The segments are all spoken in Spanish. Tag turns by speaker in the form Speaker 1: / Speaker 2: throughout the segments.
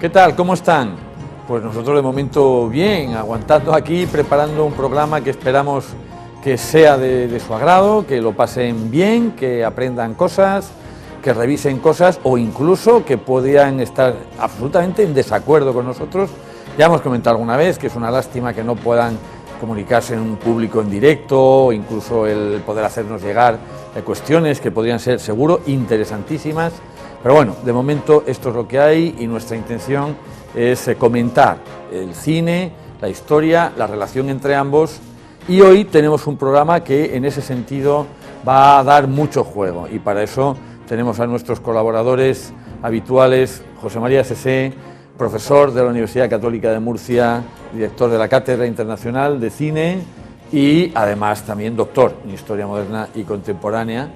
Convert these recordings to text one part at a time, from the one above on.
Speaker 1: ¿Qué tal? ¿Cómo están? Pues nosotros de momento bien, aguantando aquí, preparando un programa que esperamos que sea de su agrado, que lo pasen bien, que aprendan cosas, que revisen cosas o incluso que podían estar absolutamente en desacuerdo con nosotros. Ya hemos comentado alguna vez que es una lástima que no puedan comunicarse en un público en directo o incluso el poder hacernos llegar cuestiones que podrían ser seguro interesantísimas. Pero bueno, de momento esto es lo que hay y nuestra intención es comentar el cine, la historia, la relación entre ambos, y hoy tenemos un programa que en ese sentido va a dar mucho juego y para eso tenemos a nuestros colaboradores habituales, José María Sesé, profesor de la Universidad Católica de Murcia, director de la Cátedra Internacional de Cine y además también doctor en Historia Moderna y Contemporánea,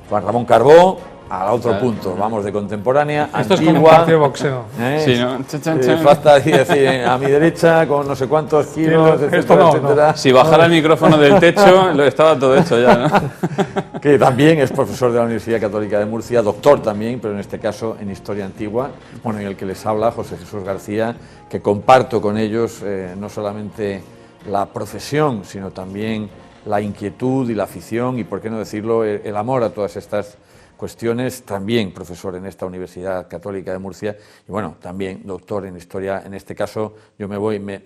Speaker 1: Juan Ramón Carbó. Al otro punto, vamos de contemporánea,
Speaker 2: esto
Speaker 1: antigua.
Speaker 2: Es como un partido de boxeo.
Speaker 1: Sí, ¿no? Falta decir, a mi derecha, con no sé cuántos kilos,
Speaker 2: sí,
Speaker 1: etcétera, etcétera.
Speaker 3: Si bajara el micrófono del techo, lo estaba todo hecho ya, ¿no?
Speaker 1: Que también es profesor de la Universidad Católica de Murcia, doctor también, pero en este caso en Historia Antigua. Bueno, y el que les habla, José Jesús García, que comparto con ellos no solamente la profesión, sino también la inquietud y la afición y, por qué no decirlo, el amor a todas estas cuestiones, también profesor en esta Universidad Católica de Murcia y bueno, también doctor en Historia. En este caso yo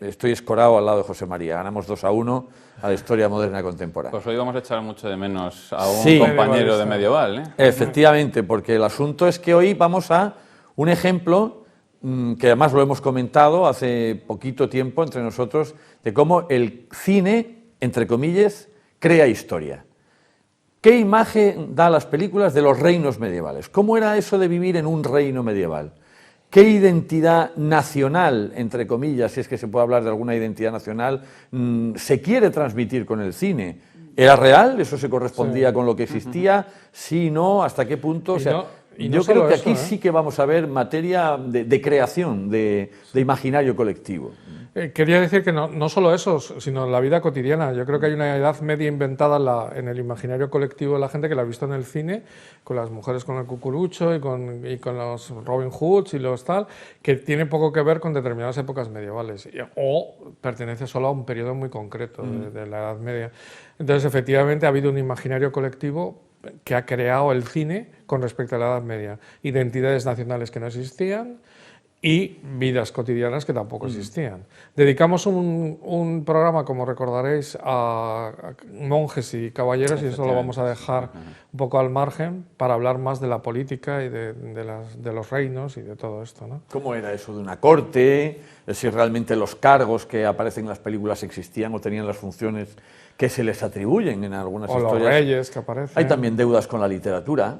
Speaker 1: estoy escorado al lado de José María, ganamos 2-1 a la Historia Moderna Contemporánea.
Speaker 3: Pues hoy vamos a echar mucho de menos a un compañero de medieval, ¿eh?
Speaker 1: Efectivamente, porque el asunto es que hoy vamos a un ejemplo que además lo hemos comentado hace poquito tiempo entre nosotros, de cómo el cine, entre comillas, crea historia. ¿Qué imagen da las películas de los reinos medievales? ¿Cómo era eso de vivir en un reino medieval? ¿Qué identidad nacional, entre comillas, si es que se puede hablar de alguna identidad nacional, se quiere transmitir con el cine? ¿Era real? ¿Eso se correspondía con lo que existía? ¿Sí, no? ¿Hasta qué punto? O sea, yo creo que aquí sí que vamos a ver materia de creación, de imaginario colectivo.
Speaker 2: Quería decir que no solo eso, sino la vida cotidiana. Yo creo que hay una edad media inventada en el imaginario colectivo de la gente que la ha visto en el cine, con las mujeres con el cucurucho y con los Robin Hoods y los tal, que tiene poco que ver con determinadas épocas medievales o pertenece solo a un periodo muy concreto de la Edad Media. Entonces, efectivamente, ha habido un imaginario colectivo que ha creado el cine con respecto a la Edad Media. Identidades nacionales que no existían y vidas cotidianas que tampoco existían. Dedicamos un programa, como recordaréis, a monjes y caballeros y eso lo vamos a dejar un poco al margen para hablar más de la política y de los reinos y de todo esto, ¿no?
Speaker 1: ¿Cómo era eso de una corte? Si realmente los cargos que aparecen en las películas existían o tenían las funciones que se les atribuyen en algunas historias.
Speaker 2: O los reyes que aparecen.
Speaker 1: Hay también deudas con la literatura,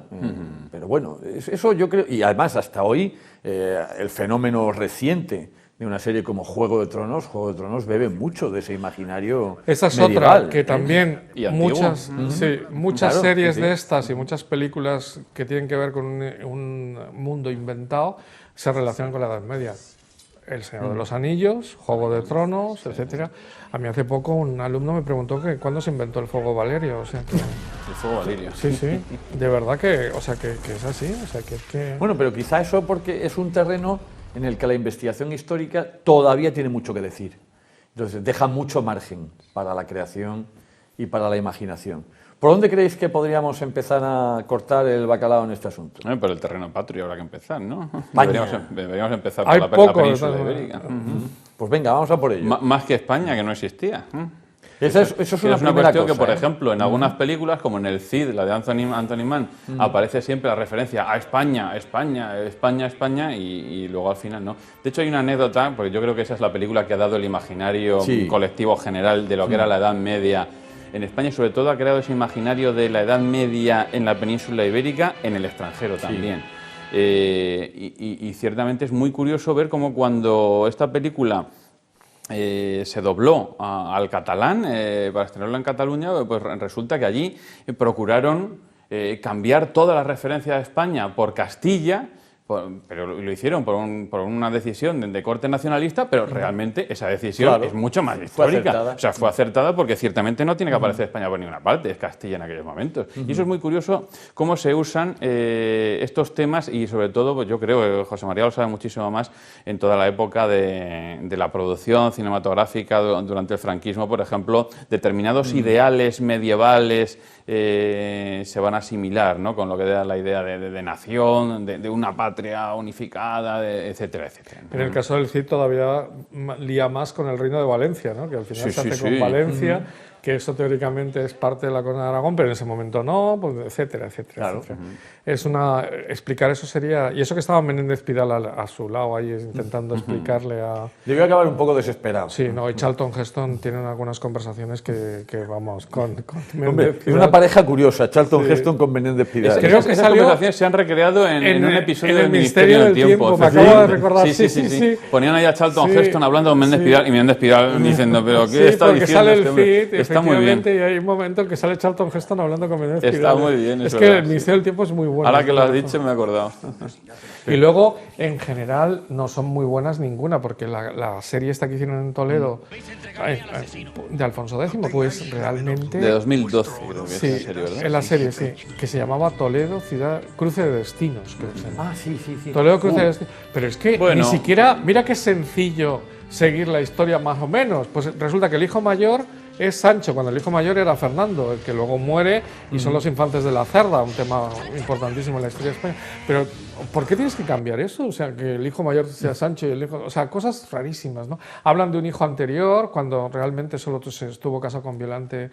Speaker 1: pero bueno, eso yo creo, y además hasta hoy el fenómeno reciente de una serie como Juego de Tronos bebe mucho de ese imaginario
Speaker 2: Esa es
Speaker 1: medieval,
Speaker 2: otra, que también muchas
Speaker 1: Claro,
Speaker 2: series
Speaker 1: sí.
Speaker 2: de estas y muchas películas que tienen que ver con un mundo inventado se relacionan con la Edad Media. El Señor de los Anillos, Juego de Tronos, etcétera. A mí hace poco un alumno me preguntó que cuándo se inventó el fuego Valerio, o sea que...
Speaker 3: El fuego Valirio.
Speaker 2: Sí, de verdad que, o sea, que es así, o sea, que...
Speaker 1: Bueno, pero quizá eso porque es un terreno en el que la investigación histórica todavía tiene mucho que decir. Entonces, deja mucho margen para la creación y para la imaginación. ¿Por dónde creéis que podríamos empezar a cortar el bacalao en este asunto?
Speaker 3: Por el terreno patrio habrá que empezar, ¿no?
Speaker 1: España.
Speaker 3: Deberíamos empezar
Speaker 2: Hay
Speaker 3: por la
Speaker 2: poco,
Speaker 3: península
Speaker 2: ¿verdad?
Speaker 3: ibérica.
Speaker 1: Pues venga, vamos a por ello.
Speaker 3: Más que España, que no existía.
Speaker 1: Eso es una primera
Speaker 3: cuestión
Speaker 1: cosa,
Speaker 3: que, por ejemplo, en algunas películas, como en El Cid, la de Anthony Mann, aparece siempre la referencia a España, España, España, España, y luego al final no. De hecho, hay una anécdota, porque yo creo que esa es la película que ha dado el imaginario colectivo general de lo que era la Edad Media en España, y sobre todo ha creado ese imaginario de la Edad Media en la península ibérica, en el extranjero también. Y ciertamente es muy curioso ver cómo cuando esta película se dobló al catalán para estrenarlo en Cataluña, pues resulta que allí procuraron cambiar toda la referencia a España por Castilla, pero lo hicieron por una decisión de corte nacionalista, pero realmente esa decisión es mucho más histórica. O sea, fue acertada porque ciertamente no tiene que aparecer España por ninguna parte, es Castilla en aquellos momentos. Y eso es muy curioso cómo se usan estos temas y sobre todo, pues yo creo que José María lo sabe muchísimo más en toda la época de la producción cinematográfica durante el franquismo, por ejemplo, determinados ideales medievales se van a asimilar, ¿no? Con lo que da la idea de nación, de una patria unificada, etcétera, etcétera.
Speaker 2: En el caso del Cid todavía lía más con el Reino de Valencia, ¿no? Que al final se hace con Valencia, que eso teóricamente es parte de la corona de Aragón, pero en ese momento no, pues, etcétera, etcétera. Claro. Etcétera. Es explicar eso sería... Y eso que estaba Menéndez Pidal a su lado ahí intentando explicarle a...
Speaker 1: Debió acabar un poco desesperado.
Speaker 2: Sí, no, y Charlton Heston tienen algunas conversaciones que vamos, con
Speaker 1: Hombre, es una pareja curiosa, Charlton Heston con Menéndez Pidal.
Speaker 2: Creo que
Speaker 3: esas conversaciones se han recreado en un episodio del
Speaker 2: Ministerio del Tiempo. Me acabo de recordar. Sí.
Speaker 3: Ponían ahí a Charlton Heston hablando con Menéndez Pidal y Menéndez Pidal diciendo, pero ¿qué está diciendo?
Speaker 2: Sale el Cid,
Speaker 3: está muy bien.
Speaker 2: Y hay un momento en que sale Charlton Heston hablando con Menéndez Pidal.
Speaker 3: Está muy bien.
Speaker 2: Es que el Ministerio del Tiempo es muy bueno.
Speaker 3: Ahora que lo has dicho me he acordado.
Speaker 2: Y luego, en general, no son muy buenas ninguna, porque la serie esta que hicieron en Toledo, de Alfonso X, pues realmente...
Speaker 3: De 2012, creo que
Speaker 2: sí,
Speaker 3: es la serie, ¿verdad?
Speaker 2: En la serie, sí, que se llamaba Toledo, ciudad, cruce de destinos, creo que se llama.
Speaker 1: Sí.
Speaker 2: Toledo, cruce de destinos. Pero es que ni siquiera, mira qué sencillo seguir la historia más o menos. Pues resulta que el hijo mayor es Sancho, cuando el hijo mayor era Fernando, el que luego muere, y son los infantes de la Cerda, un tema importantísimo en la historia de España. Pero, ¿por qué tienes que cambiar eso? O sea, que el hijo mayor sea Sancho y el hijo... O sea, cosas rarísimas, ¿no? Hablan de un hijo anterior, cuando realmente solo se estuvo casado con Violante.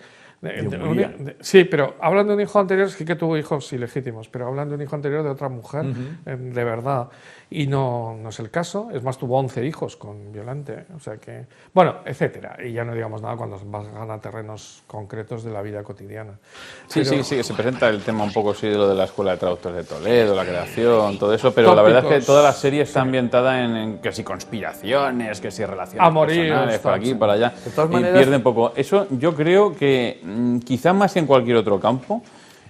Speaker 2: Sí, pero hablan de un hijo anterior, sí que tuvo hijos ilegítimos, pero hablan de un hijo anterior de otra mujer, de verdad. Y no es el caso, es más, tuvo 11 hijos con Violante, o sea que... Bueno, etcétera, y ya no digamos nada cuando van a terrenos concretos de la vida cotidiana.
Speaker 3: Sí, que se presenta el tema un poco sí de lo de la Escuela de Traductores de Toledo, la creación, todo eso, pero la verdad es que toda la serie está ambientada en que si conspiraciones, que si relaciones personales, para aquí, para allá,
Speaker 1: de todas maneras,
Speaker 3: y pierde un poco. Eso yo creo que quizá más que en cualquier otro campo,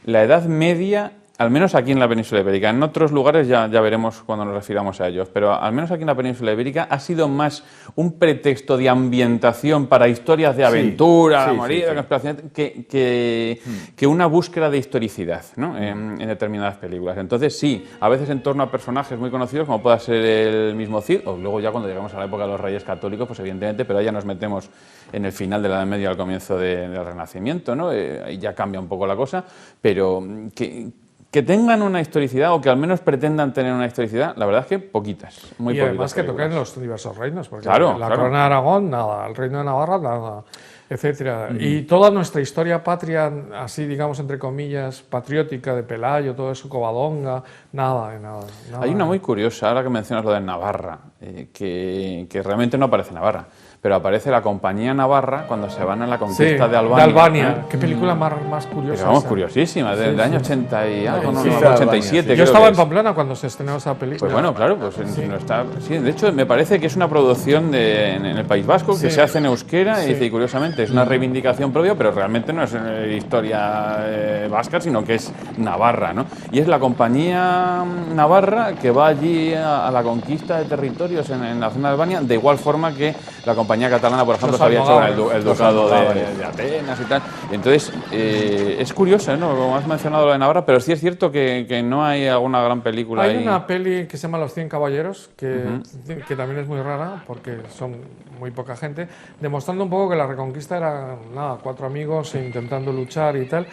Speaker 3: la Edad Media... Al menos aquí en la península ibérica. En otros lugares ya veremos cuando nos refiramos a ellos, pero al menos aquí en la península ibérica ha sido más un pretexto de ambientación para historias de aventura, de conspiración, que una búsqueda de historicidad, ¿no? en determinadas películas. Entonces sí, a veces en torno a personajes muy conocidos, como pueda ser el mismo Cid, o luego ya cuando llegamos a la época de los Reyes Católicos, pues evidentemente, pero ya nos metemos en el final de la Edad Media al comienzo del Renacimiento, ¿no? Ahí ya cambia un poco la cosa, pero que tengan una historicidad o que al menos pretendan tener una historicidad, la verdad es que poquitas, muy poquitas.
Speaker 2: Y además que toquen los diversos reinos, porque
Speaker 3: claro,
Speaker 2: la corona de Aragón, nada, el reino de Navarra, nada, etcétera. Y toda nuestra historia patria, así digamos entre comillas, patriótica, de Pelayo, todo eso, Covadonga, nada.
Speaker 3: Hay una muy curiosa, ahora que mencionas lo de Navarra, que realmente no aparece Navarra, pero aparece la Compañía Navarra cuando se van a la conquista de Albania.
Speaker 2: Qué película más curiosa.
Speaker 3: Pero vamos, curiosísima, del año 80 y algo, 87.
Speaker 2: Yo estaba en Pamplona cuando se estrenó esa película.
Speaker 3: Pues bueno, claro, pues de hecho me parece que es una producción en el País Vasco que se hace en euskera y dice, curiosamente, es una reivindicación propia, pero realmente no es historia vasca, sino que es Navarra, ¿no? Y es la Compañía Navarra que va allí a la conquista de territorios en la zona de Albania, de igual forma que la Compañía Catalana, por ejemplo, se había hecho el ducado de Atenas y tal. Entonces, es curioso, ¿no? Como has mencionado lo de Navarra, pero sí es cierto que no hay alguna gran película
Speaker 2: ahí. Hay una peli que se llama Los 100 Caballeros, que también es muy rara, porque son muy poca gente, demostrando un poco que la Reconquista era, 4 amigos intentando luchar y tal.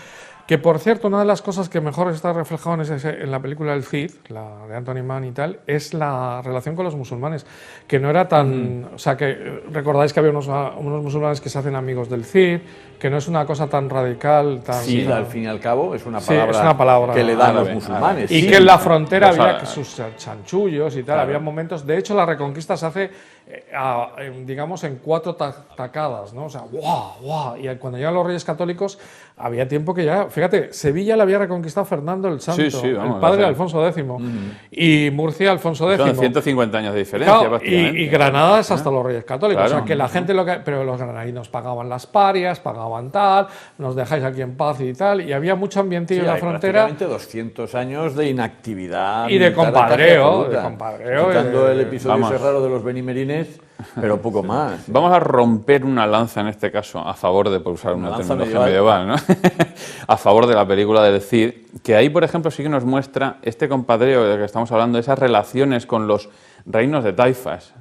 Speaker 2: Que, por cierto, una de las cosas que mejor está reflejado en la película El Cid, la de Anthony Mann y tal, es la relación con los musulmanes, que no era tan... O sea, que recordáis que había unos musulmanes que se hacen amigos del Cid, que no es una cosa tan radical, tan...
Speaker 1: Cid, al fin y al cabo, es una
Speaker 2: palabra
Speaker 1: que le dan los musulmanes.
Speaker 2: Y que en la frontera había sus chanchullos y tal, había momentos... De hecho, la Reconquista se hace digamos, en 4 tacadas, ¿no? O sea, ¡guau, guau! Y cuando llegan los Reyes Católicos, había tiempo que ya... Fíjate, Sevilla la había reconquistado Fernando el Santo,
Speaker 3: vamos,
Speaker 2: el padre de Alfonso X, y Murcia Alfonso X.
Speaker 3: Son 150 años de diferencia,
Speaker 2: claro,
Speaker 3: prácticamente.
Speaker 2: Y Granada es hasta los Reyes Católicos.
Speaker 3: Claro.
Speaker 2: O sea, que la gente... Pero los granadinos pagaban las parias, pagaban tal, nos dejáis aquí en paz y tal, y había mucho ambientillo en la frontera.
Speaker 1: Prácticamente 200 años de inactividad.
Speaker 2: Y de compadreo.
Speaker 1: Quitando el episodio ese raro de los benimerines, pero poco más.
Speaker 3: Vamos a romper una lanza en este caso a favor de, por usar una terminología medieval, ¿no? A favor de la película del Cid, que ahí, por ejemplo, sí que nos muestra este compadreo del que estamos hablando, esas relaciones con los reinos de taifas,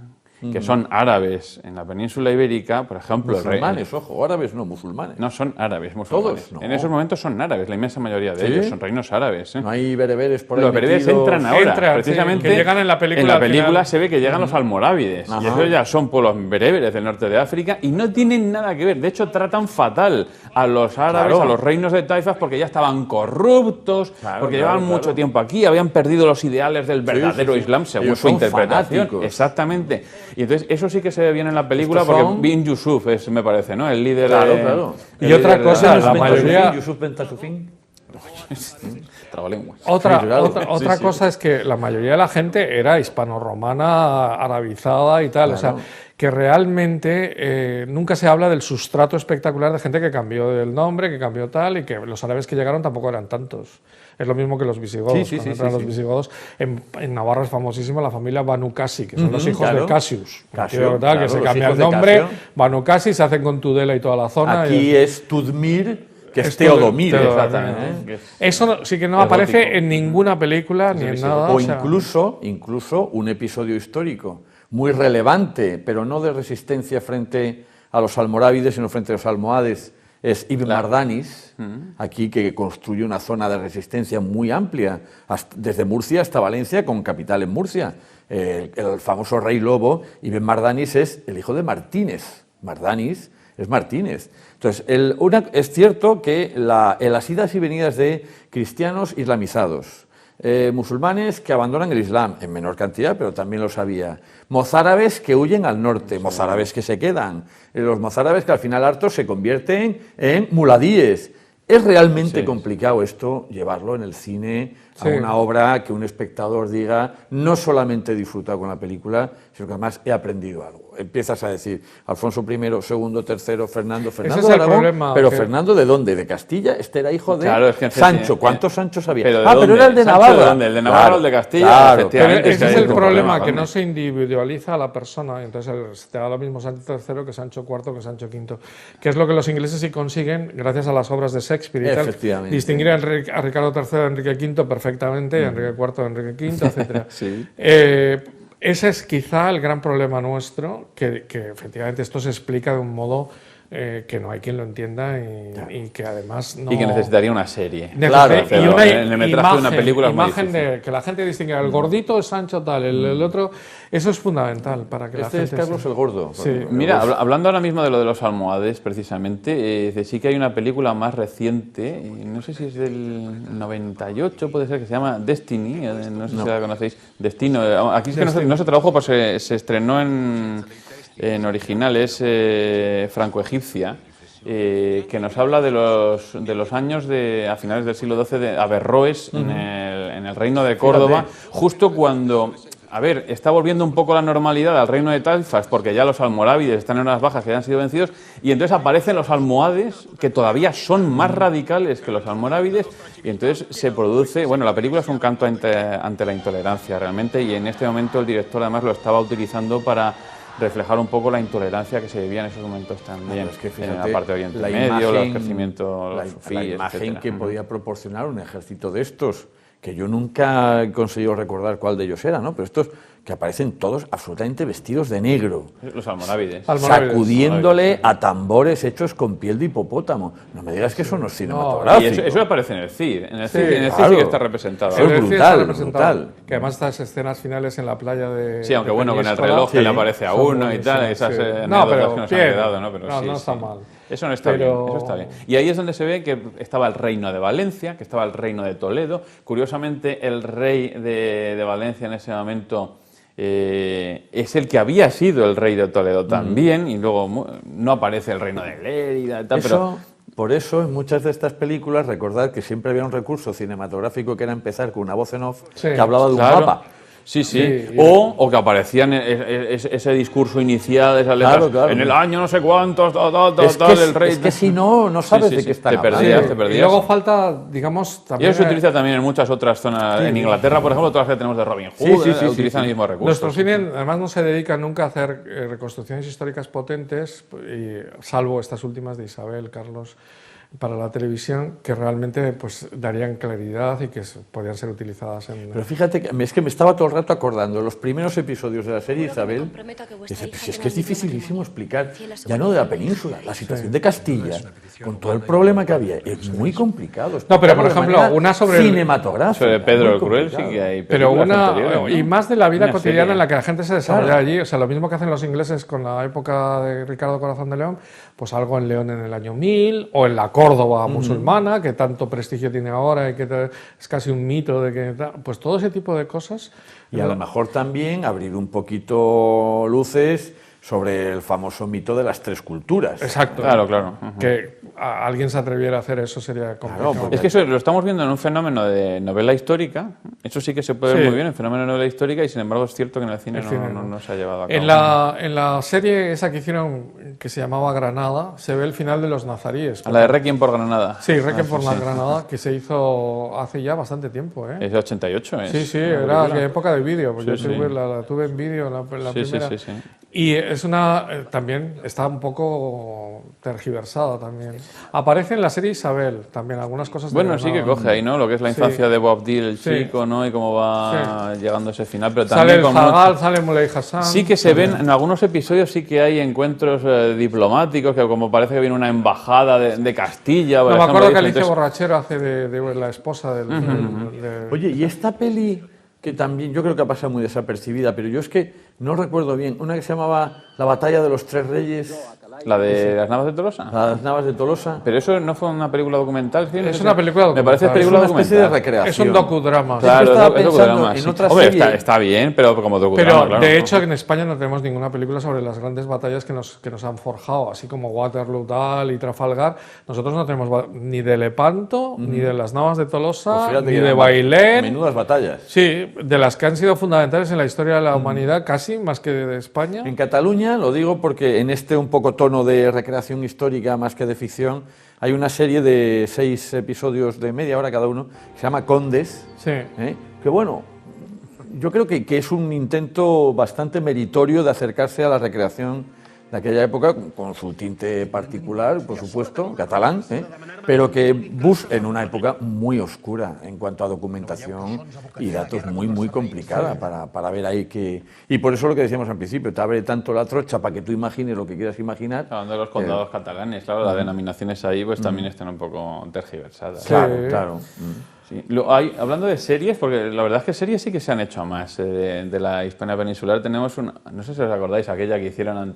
Speaker 3: que son árabes en la península ibérica, por ejemplo...
Speaker 1: Musulmanes, ojo, árabes no, musulmanes.
Speaker 3: No, son árabes, musulmanes.
Speaker 1: Todos, no.
Speaker 3: En esos momentos son árabes, la inmensa mayoría de ellos, son reinos árabes.
Speaker 1: No hay bereberes por ahí.
Speaker 3: Los bereberes entran ahora, precisamente.
Speaker 2: Que llegan en la película.
Speaker 3: En la película se ve que llegan los almorávides, y esos ya son pueblos bereberes del norte de África, y no tienen nada que ver. De hecho, tratan fatal a los árabes, a los reinos de taifas, porque ya estaban corruptos, porque llevaban mucho tiempo aquí, habían perdido los ideales del verdadero Islam, según
Speaker 1: ellos
Speaker 3: su interpretación.
Speaker 1: Fanáticos.
Speaker 3: Exactamente. Y entonces, eso sí que se ve bien en la película, porque Bin Yusuf es, me parece, ¿no? El líder
Speaker 1: Claro.
Speaker 2: Y otra cosa, la mayoría...
Speaker 1: Yusuf Ben Tasufin.
Speaker 3: Trabalenguas.
Speaker 2: Otra cosa es que la mayoría de la gente era hispano-romana, arabizada y tal. Claro. O sea, que realmente nunca se habla del sustrato espectacular de gente que cambió el nombre, que cambió tal, y que los árabes que llegaron tampoco eran tantos. Es lo mismo que los visigodos. Los visigodos, en Navarra es famosísima la familia Banu Qasi, que son los hijos de Cassius. Que se cambia el nombre, Banu Qasi, se hacen con Tudela y toda la zona.
Speaker 1: Aquí es Tudmir, que es Teodomir. Exactamente.
Speaker 2: Eso sí que no aparece en ninguna película ni en nada.
Speaker 1: O incluso un episodio histórico muy relevante, pero no de resistencia frente a los almorávides, sino frente a los almohades, es Ibn Mardanis, aquí que construye una zona de resistencia muy amplia, desde Murcia hasta Valencia, con capital en Murcia. El famoso rey lobo, Ibn Mardanis, es el hijo de Martínez. Mardanis es Martínez. Entonces, es cierto que las idas y venidas de cristianos islamizados, musulmanes que abandonan el Islam, en menor cantidad, pero también los había. Mozárabes que huyen al norte, mozárabes que se quedan. Los mozárabes que al final hartos se convierten en muladíes. Es realmente complicado esto, llevarlo en el cine a una obra que un espectador diga, no solamente he disfrutado con la película, sino que además he aprendido algo. Empiezas a decir, Alfonso I, II, III, Fernando de Aragón, pero Fernando ¿de dónde? ¿De Castilla? Este era hijo de Sancho. ¿Cuántos Sanchos había? Pero era el de Navarra.
Speaker 3: ¿El de Navarra o el de Castilla?
Speaker 2: Claro, efectivamente. Ese es el problema, que no se individualiza a la persona, entonces te da lo mismo Sancho III que Sancho IV que Sancho V, que es lo que los ingleses sí consiguen, gracias a las obras de Shakespeare y tal, distinguir a Ricardo III de Enrique V perfectamente, a Enrique IV de Enrique V, etc. Ese es quizá el gran problema nuestro, que efectivamente esto se explica de un modo que no hay quien lo entienda y que además no...
Speaker 3: Y que necesitaría una serie.
Speaker 2: Claro, y una
Speaker 3: en el metraje de una película es muy
Speaker 2: imagen de que la gente distinga el gordito es Sancho tal, el otro... Eso es fundamental para que la gente...
Speaker 1: es Carlos el Gordo.
Speaker 2: Sí.
Speaker 3: Mira, hablando ahora mismo de lo de los almohades, precisamente, sí que hay una película más reciente, no sé si es del 98, puede ser, que se llama Destiny, no sé si la conocéis, Destino. Aquí es que no se tradujo, pues se estrenó en originales franco-egipcia, que nos habla de los años a finales del siglo XII de Averroes en el reino de Córdoba, justo cuando... A ver, está volviendo un poco la normalidad al reino de taifas, porque ya los almorávides están en unas bajas que ya han sido vencidos, y entonces aparecen los almohades, que todavía son más radicales que los almorávides, y entonces se produce... Bueno, la película es un canto ante la intolerancia, realmente, y en este momento el director además lo estaba utilizando para reflejar un poco la intolerancia que se vivía en esos momentos también,
Speaker 1: es que fíjate,
Speaker 3: en la parte de Oriente Medio, los crecimientos,
Speaker 1: la imagen que podía proporcionar un ejército de estos, que yo nunca he conseguido recordar cuál de ellos era, ¿no? Pero estos que aparecen todos absolutamente vestidos de negro.
Speaker 3: Los almorávides.
Speaker 1: Sacudiéndole a tambores hechos con piel de hipopótamo. No me digas que eso no es cinematográfico.
Speaker 3: Y eso aparece en el CID. En el CID sí que está representado.
Speaker 1: Eso es brutal.
Speaker 2: Que además estas escenas finales en la playa de...
Speaker 3: Sí, aunque bueno, con el reloj que le aparece a uno y tal, esas anécdotas que nos han quedado, ¿no? Pero
Speaker 2: no está mal.
Speaker 3: Eso no está bien, eso está bien. Y ahí es donde se ve que estaba el reino de Valencia, que estaba el reino de Toledo. Curiosamente, el rey de Valencia en ese momento es el que había sido el rey de Toledo también, y luego no aparece el reino de Lérida y tal, pero...
Speaker 1: Por eso, en muchas de estas películas, recordad que siempre había un recurso cinematográfico que era empezar con una voz en off que hablaba de un mapa.
Speaker 3: Sí. O que aparecían ese discurso inicial, esas letras, en el año no sé cuántos, del rey.
Speaker 1: Es que si no sabes de qué está hablando.
Speaker 3: Te perdías.
Speaker 2: Y luego falta, digamos, también...
Speaker 3: Y eso se utiliza también en muchas otras zonas. En Inglaterra, por ejemplo, todas las que tenemos de Robin Hood utilizan el mismo recurso.
Speaker 2: Nuestro cine, además, no se dedica nunca a hacer reconstrucciones históricas potentes, salvo estas últimas de Isabel, Carlos, para la televisión, que realmente pues darían claridad y que podían ser utilizadas en...
Speaker 1: Pero fíjate, es que me estaba todo el rato acordando de los primeros episodios de la serie Isabel, si es que es dificilísimo explicar, ya no de la península, la situación de Castilla, con todo el problema que había, es muy complicado.
Speaker 2: No, pero por ejemplo, una sobre...
Speaker 1: cinematográfica.
Speaker 3: Sobre Pedro el Cruel sí que hay
Speaker 2: pero una
Speaker 3: anteriores, ¿no?
Speaker 2: Y más de la vida cotidiana
Speaker 3: serie.
Speaker 2: en la que la gente se desarrolla allí, o sea, lo mismo que hacen los ingleses con la época de Ricardo Corazón de León, pues algo en León en el año 1000, o en la Córdoba musulmana, que tanto prestigio tiene ahora y que es casi un mito de que... Pues todo ese tipo de cosas...
Speaker 1: Y a lo mejor también abrir un poquito luces sobre el famoso mito de las tres culturas.
Speaker 2: Exacto.
Speaker 3: Claro.
Speaker 2: Que alguien se atreviera a hacer eso sería complicado.
Speaker 1: Claro,
Speaker 3: Es que eso lo estamos viendo en un fenómeno de novela histórica. Eso sí que se puede ver muy bien, el fenómeno de novela histórica, y sin embargo es cierto que en el cine no se ha llevado a cabo.
Speaker 2: En la serie esa que hicieron, que se llamaba Granada, se ve el final de los nazaríes.
Speaker 3: A la de Requiem por Granada.
Speaker 2: Sí, Requiem por la Granada, que se hizo hace ya bastante tiempo.
Speaker 3: Es de 88, ¿eh?
Speaker 2: Sí, era de época de vídeo. Yo la tuve en vídeo la primera.
Speaker 3: Sí.
Speaker 2: Y es también está un poco tergiversada también. Aparece en la serie Isabel también algunas cosas.
Speaker 3: Bueno, sí que coge ahí, ¿no? Lo que es la infancia de Boabdil, el chico, ¿no? Y cómo va llegando a ese final. Pero también
Speaker 2: sale el Zagal, sale Muley Hassan.
Speaker 3: Sí que se ven, en algunos episodios sí que hay encuentros diplomáticos, que como parece que viene una embajada de Castilla.
Speaker 2: No, me acuerdo que Alicia Borrachero hace de la esposa del...
Speaker 1: Oye, y esta peli, que también yo creo que ha pasado muy desapercibida, pero yo es que no recuerdo bien, una que se llamaba La batalla de los tres reyes...
Speaker 3: ¿La de las Navas de Tolosa?
Speaker 1: Las Navas de Tolosa.
Speaker 3: Pero eso no fue una película documental, ¿sí?
Speaker 2: Es una película documental.
Speaker 3: Me parece película
Speaker 1: es una especie
Speaker 3: documental.
Speaker 1: de recreación.
Speaker 2: Es un docudrama.
Speaker 3: Claro,
Speaker 1: estaba
Speaker 3: es docudrama,
Speaker 1: pensando en
Speaker 3: sí.
Speaker 1: otra
Speaker 3: Hombre,
Speaker 1: serie.
Speaker 3: está bien, pero como docudrama,
Speaker 2: Pero
Speaker 3: claro.
Speaker 2: de hecho en España no tenemos ninguna película sobre las grandes batallas que nos han forjado, así como Waterloo tal y Trafalgar. Nosotros no tenemos ni de Lepanto, ni de las Navas de Tolosa,
Speaker 1: Pues
Speaker 2: ni de Bailén.
Speaker 1: Menudas batallas.
Speaker 2: Sí, de las que han sido fundamentales en la historia de la humanidad, casi más que de España.
Speaker 1: En Cataluña, lo digo porque en este un poco tono de recreación histórica más que de ficción, hay una serie de 6 episodios de media hora cada uno, que se llama Condes,
Speaker 2: Sí.
Speaker 1: que bueno, yo creo que es un intento bastante meritorio de acercarse a la recreación de aquella época, con su tinte particular, por supuesto, catalán, pero que en una época muy oscura en cuanto a documentación y datos muy complicada para ver ahí que... Y por eso lo que decíamos al principio, te abre tanto la trocha para que tú imagines lo que quieras imaginar.
Speaker 3: Hablando de los condados catalanes, claro, las denominaciones ahí pues también están un poco tergiversadas.
Speaker 1: Claro.
Speaker 3: Sí. Hablando de series, porque la verdad es que series sí que se han hecho más de la Hispania peninsular. Tenemos una, no sé si os acordáis, aquella que hicieron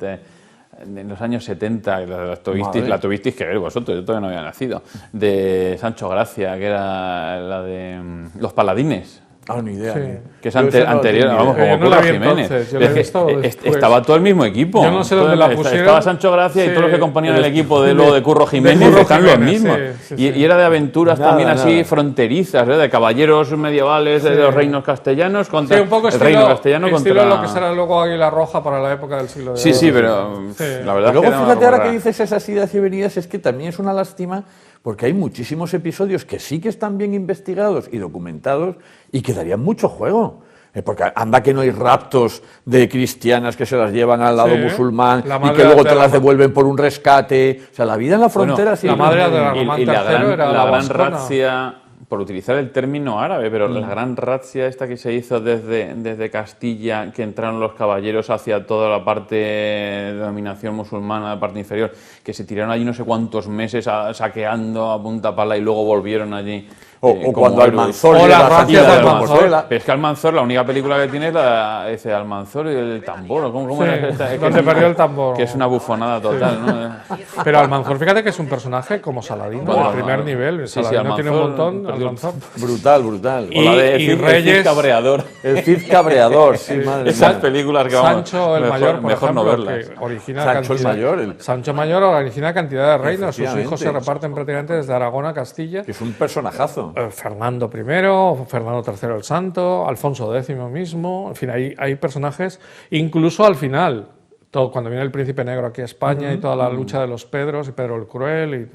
Speaker 3: en los años 70, la tuvisteis que ver vosotros, yo todavía no había nacido, de Sancho Gracia, que era la de Los Paladines.
Speaker 1: Ni idea.
Speaker 2: Sí.
Speaker 3: Que es anterior, vamos, como
Speaker 2: no la vi
Speaker 3: Jiménez.
Speaker 2: entonces, yo la he visto después.
Speaker 3: Estaba todo el mismo equipo.
Speaker 2: Yo no sé dónde la pusieron.
Speaker 3: Estaba Sancho Gracia y todos los que componían el equipo de Curro Jiménez están los mismos. Y era de aventuras también así fronterizas, de caballeros medievales de los reinos castellanos contra
Speaker 2: un poco
Speaker 3: el reino castellano
Speaker 2: estilo
Speaker 3: contra...
Speaker 2: lo que será luego Águila Roja para la época del siglo de
Speaker 3: Sí, pero la verdad
Speaker 1: Luego
Speaker 3: es que
Speaker 1: fíjate ahora que dices esas idas y venidas, es que también es una lástima porque hay muchísimos episodios que sí que están bien investigados y documentados y que darían mucho juego. Porque anda que no hay raptos de cristianas que se las llevan al lado musulmán y que luego te las devuelven por un rescate. O sea, la vida en la frontera sí.
Speaker 2: La madre de Román III era
Speaker 3: la gran
Speaker 2: vascona.
Speaker 3: razzia, por utilizar el término árabe, pero la gran razzia esta que se hizo desde Castilla, que entraron los caballeros hacia toda la parte de dominación musulmana, la parte inferior, que se tiraron allí no sé cuántos meses saqueando a punta pala y luego volvieron allí
Speaker 1: O
Speaker 3: como
Speaker 1: cuando
Speaker 3: héroe.
Speaker 1: Almanzor
Speaker 2: O
Speaker 1: lleva
Speaker 2: las
Speaker 1: a
Speaker 2: rancias
Speaker 1: Santiago
Speaker 2: de
Speaker 1: de
Speaker 2: Almanzor.
Speaker 1: Compostela.
Speaker 3: Pero es que Almanzor, la única película que tiene es la ese Almanzor y el tambor. ¿o ¿Cómo
Speaker 2: Sí,
Speaker 3: era esta? Es que
Speaker 2: donde
Speaker 3: es
Speaker 2: perdió el tambor.
Speaker 3: Que es una bufonada total, ¿no?
Speaker 2: Pero Almanzor, fíjate que es un personaje como Saladino,
Speaker 3: Bueno,
Speaker 2: de primer
Speaker 3: no,
Speaker 2: nivel.
Speaker 3: sí, sí,
Speaker 2: Saladino tiene un
Speaker 3: Almanzor
Speaker 2: montón,
Speaker 3: perdió-
Speaker 2: Almanzor.
Speaker 1: Brutal, brutal.
Speaker 2: Y-
Speaker 3: O la de
Speaker 2: y
Speaker 3: Cid- el Cid
Speaker 2: Reyes-
Speaker 3: Cabreador.
Speaker 1: El Cid Cabreador, sí, madre
Speaker 3: Esas
Speaker 1: mía.
Speaker 3: películas que vamos,
Speaker 2: Sancho el
Speaker 3: mejor,
Speaker 2: Mayor, por
Speaker 3: mejor
Speaker 2: ejemplo,
Speaker 3: no verlas.
Speaker 2: que origina
Speaker 1: Sancho el
Speaker 2: cantidad-
Speaker 1: Mayor,
Speaker 2: Sancho Mayor origina cantidad de reinos. Sus
Speaker 1: Efectivamente.
Speaker 2: hijos se reparten prácticamente desde Aragón a Castilla.
Speaker 1: Que es un personajazo.
Speaker 2: Fernando I, Fernando III el Santo, Alfonso X mismo, en fin, hay personajes, incluso al final, todo, cuando viene el Príncipe Negro aquí a España y toda la lucha de los Pedros y Pedro el Cruel,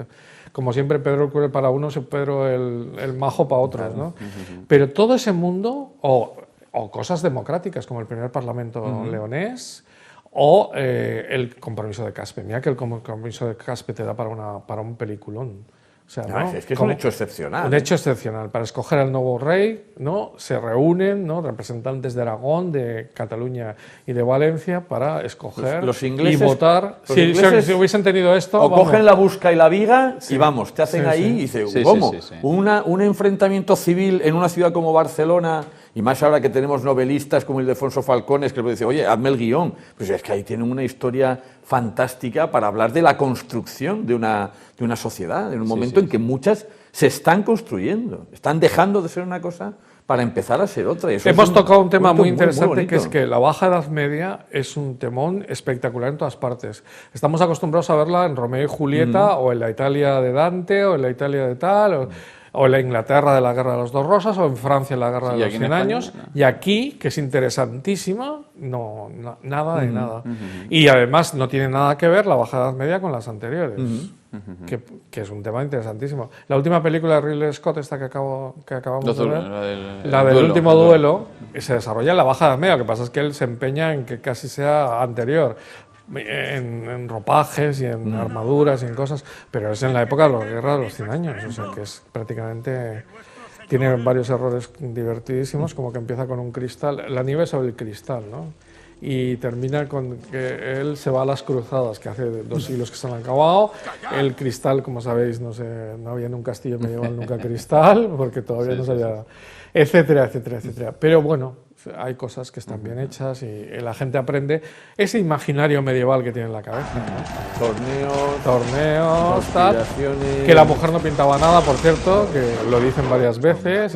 Speaker 2: como siempre Pedro el Cruel para unos y Pedro el Majo para otros, ¿no? Pero todo ese mundo, o cosas democráticas como el primer Parlamento leonés, o el compromiso de Caspe. Mira que el compromiso de Caspe te da para un peliculón. O sea,
Speaker 1: No,
Speaker 2: ¿no?
Speaker 1: es que es
Speaker 2: Como-
Speaker 1: un hecho excepcional.
Speaker 2: un hecho excepcional. Para escoger al nuevo rey, ¿no? Se reúnen, ¿no? Representantes de Aragón, de Cataluña y de Valencia para escoger
Speaker 1: Los ingleses-
Speaker 2: y votar.
Speaker 1: los
Speaker 2: Si
Speaker 1: ingleses
Speaker 2: si hubiesen tenido esto,
Speaker 1: O
Speaker 2: vamos.
Speaker 1: cogen la busca y la viga y vamos, te hacen
Speaker 2: Sí,
Speaker 1: ahí
Speaker 2: sí.
Speaker 1: y dices,
Speaker 3: Sí, sí,
Speaker 1: ¿cómo?
Speaker 3: sí, sí.
Speaker 1: Un enfrentamiento civil en una ciudad como Barcelona, y más ahora que tenemos novelistas como Ildefonso Falcones, que le dice, oye, hazme el guión. Pues es que ahí tienen una historia fantástica para hablar de la construcción de una sociedad, en un momento en que muchas se están construyendo, están dejando de ser una cosa para empezar a ser otra. Y eso
Speaker 2: Hemos
Speaker 1: es
Speaker 2: tocado un tema
Speaker 1: punto
Speaker 2: muy interesante,
Speaker 1: bonito.
Speaker 2: que es que la Baja Edad Media es un temón espectacular en todas partes. Estamos acostumbrados a verla en Romeo y Julieta, o en la Italia de Dante, o en la Italia de tal, o en la Inglaterra de la Guerra de los Dos Rosas, o en Francia de la Guerra
Speaker 3: Sí,
Speaker 2: de
Speaker 3: y
Speaker 2: los
Speaker 3: aquí en
Speaker 2: 100
Speaker 3: España,
Speaker 2: años.
Speaker 3: no.
Speaker 2: Y aquí, que es interesantísima, nada de nada. Y además no tiene nada que ver la Baja Edad Media con las anteriores. Que es un tema interesantísimo. La última película de Ridley Scott, esta que acabamos de ver, la del último duelo, se desarrolla en la Baja Edad Media. Lo que pasa es que él se empeña en que casi sea anterior, en ropajes y en armaduras y en cosas, pero es en la época de la Guerra de los 100 años, o sea que es prácticamente... Tiene varios errores divertidísimos, como que empieza con un cristal, la nieve sobre el cristal, ¿no? Y termina con que él se va a las cruzadas, que hace 2 siglos que se han acabado. El cristal, como sabéis, no había en un castillo medieval nunca cristal, porque todavía no se había... Etcétera, etcétera, etcétera. Pero bueno, hay cosas que están bien hechas y la gente aprende ese imaginario medieval que tiene en la cabeza, ¿no? Torneos, tal.
Speaker 1: conspiraciones.
Speaker 2: Que la mujer no pintaba nada, por cierto, que lo dicen varias veces,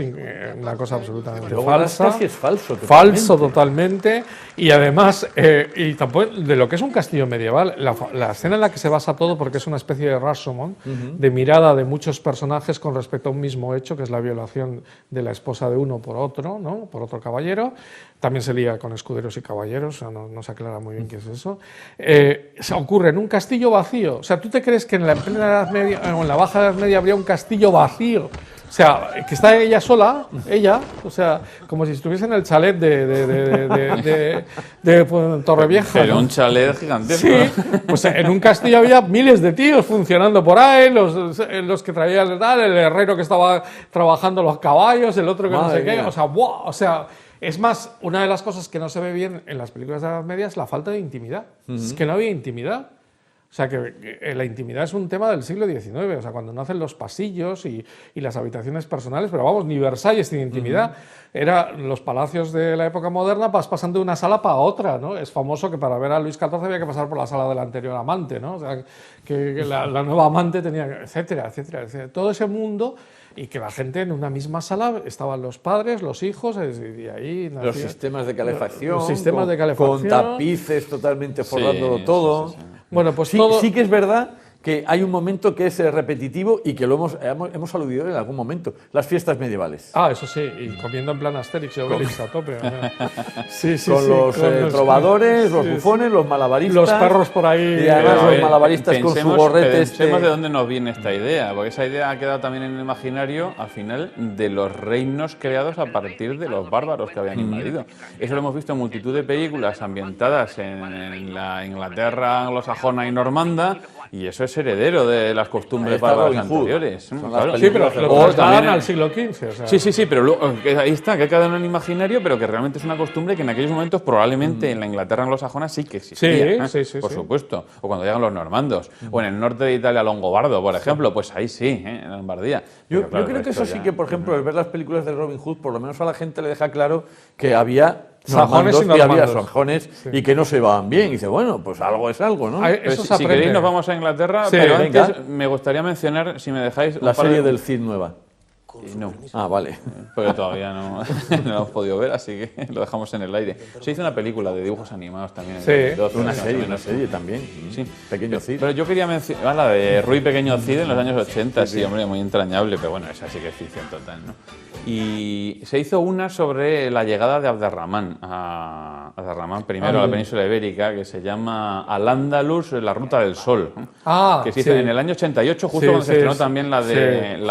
Speaker 2: una cosa absolutamente
Speaker 1: Luego
Speaker 2: falsa.
Speaker 1: casi es falso.
Speaker 2: Falso totalmente. Y además, y tampoco de lo que es un castillo medieval, la escena en la que se basa todo, porque es una especie de Rashomon, de mirada de muchos personajes con respecto a un mismo hecho, que es la violación de la esposa de uno por otro, ¿no? Por otro caballero. También se lía con escuderos y caballeros, o sea, no se aclara muy bien qué es eso. Se ocurre en un castillo vacío. O sea, ¿tú te crees que en la plena Edad Media, o en la Baja Edad Media habría un castillo vacío? O sea, que está ella sola, o sea, como si estuviese en el chalet de Torrevieja.
Speaker 3: Pero
Speaker 2: ¿no?
Speaker 3: un chalet gigantesco.
Speaker 2: Sí, pues en un castillo había miles de tíos funcionando por ahí, los que traían tal, el herrero que estaba trabajando los caballos, el otro que no
Speaker 1: Madre
Speaker 2: sé qué,
Speaker 1: mía.
Speaker 2: o sea, ¡buah! O sea, es más, una de las cosas que no se ve bien en las películas de la Edad Media es la falta de intimidad. Es que no había intimidad. O sea, que la intimidad es un tema del siglo XIX, o sea, cuando nacen los pasillos y las habitaciones personales, pero vamos, ni Versalles tiene intimidad. Los palacios de la época moderna, vas pasando de una sala para otra, ¿no? Es famoso que para ver a Luis XIV había que pasar por la sala del anterior amante, ¿no? O sea, que la nueva amante tenía, etcétera, etcétera, etcétera. Todo ese mundo, y que la gente en una misma sala estaban los padres, los hijos, y ahí
Speaker 1: Los sistemas de calefacción.
Speaker 2: Los sistemas
Speaker 1: con,
Speaker 2: de calefacción.
Speaker 1: Con tapices totalmente forrándolo
Speaker 3: Sí,
Speaker 1: todo.
Speaker 3: sí, sí, sí.
Speaker 2: Bueno, pues
Speaker 1: Sí,
Speaker 2: todo...
Speaker 1: sí que es verdad que hay un momento que es repetitivo y que lo hemos aludido en algún momento, las fiestas medievales.
Speaker 2: Ah, eso sí, y comiendo en plan Asterix y Obelix a tope. Sí, sí,
Speaker 1: con
Speaker 2: sí,
Speaker 1: los trovadores, los
Speaker 2: sí,
Speaker 1: bufones, los malabaristas.
Speaker 2: Los perros por ahí.
Speaker 1: Y además
Speaker 3: Pero,
Speaker 1: los malabaristas con su gorrete.
Speaker 3: Pensemos de dónde nos viene esta idea, porque esa idea ha quedado también en el imaginario, al final, de los reinos creados a partir de los bárbaros que habían invadido. Eso lo hemos visto en multitud de películas ambientadas en la Inglaterra anglosajona y normanda, Y eso es heredero de las costumbres
Speaker 1: Ahí está
Speaker 3: bárbaras
Speaker 1: Robin Hood.
Speaker 3: anteriores.
Speaker 1: Son las
Speaker 3: Claro.
Speaker 2: Sí, pero
Speaker 1: películas de
Speaker 2: lo
Speaker 1: Robin Hood.
Speaker 2: trasladan
Speaker 3: también-
Speaker 2: al siglo XV. O sea,
Speaker 3: Sí, pero luego, ahí está, que ha quedado en el imaginario, pero que realmente es una costumbre que en aquellos momentos probablemente en la Inglaterra anglosajona sí que existía.
Speaker 2: Sí,
Speaker 3: por
Speaker 2: sí.
Speaker 3: supuesto. O cuando llegan los normandos. O en el norte de Italia, Longobardo, por ejemplo, pues ahí sí, en Lombardía.
Speaker 1: Yo
Speaker 3: Pero claro,
Speaker 1: creo
Speaker 3: el
Speaker 1: que
Speaker 3: resto
Speaker 1: eso sí
Speaker 3: ya-
Speaker 1: que, por ejemplo, el ver las películas de Robin Hood, por lo menos a la gente le deja claro que había
Speaker 2: Sajones y
Speaker 1: normandos y había
Speaker 2: normandos.
Speaker 1: sajones y que no se van bien. Y dice, bueno, pues algo es algo, ¿no?
Speaker 2: Hay-
Speaker 3: Pero
Speaker 2: eso
Speaker 3: si
Speaker 2: se aprende.
Speaker 3: queréis nos vamos a Inglaterra,
Speaker 2: Sí,
Speaker 3: pero
Speaker 1: venga.
Speaker 3: antes me gustaría mencionar, si me dejáis,
Speaker 1: La
Speaker 3: un par
Speaker 1: serie
Speaker 3: de-
Speaker 1: del Cid nueva.
Speaker 3: No,
Speaker 1: Ah, vale.
Speaker 3: porque todavía no, no lo hemos podido ver, así que lo dejamos en el aire. Se hizo una película de dibujos animados también en
Speaker 2: Sí.
Speaker 3: 2012,
Speaker 1: Una
Speaker 3: más o
Speaker 1: serie
Speaker 3: menos.
Speaker 1: también.
Speaker 3: Sí.
Speaker 1: Pequeño Cid.
Speaker 3: Pero yo quería mencionar la de Rui Pequeño Cid en los años 80, sí, hombre, muy entrañable, pero bueno, esa sí que es ficción total, ¿no? Y se hizo una sobre la llegada de Abderramán primero a la península ibérica, que se llama Al-Ándalus, la ruta del sol, ¿no? Que se hizo
Speaker 2: sí.
Speaker 3: en el año 88, justo
Speaker 2: Sí,
Speaker 3: cuando se
Speaker 2: sí,
Speaker 3: estrenó
Speaker 2: sí.
Speaker 3: también la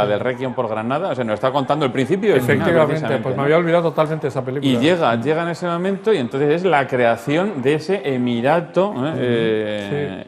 Speaker 3: del Requiem por Granada, o sea, nos está contando el principio y el final,
Speaker 2: Efectivamente,
Speaker 3: precisamente,
Speaker 2: pues me
Speaker 3: ¿no?
Speaker 2: había olvidado totalmente esa película.
Speaker 3: Y llega en ese momento y entonces es la creación de ese emirato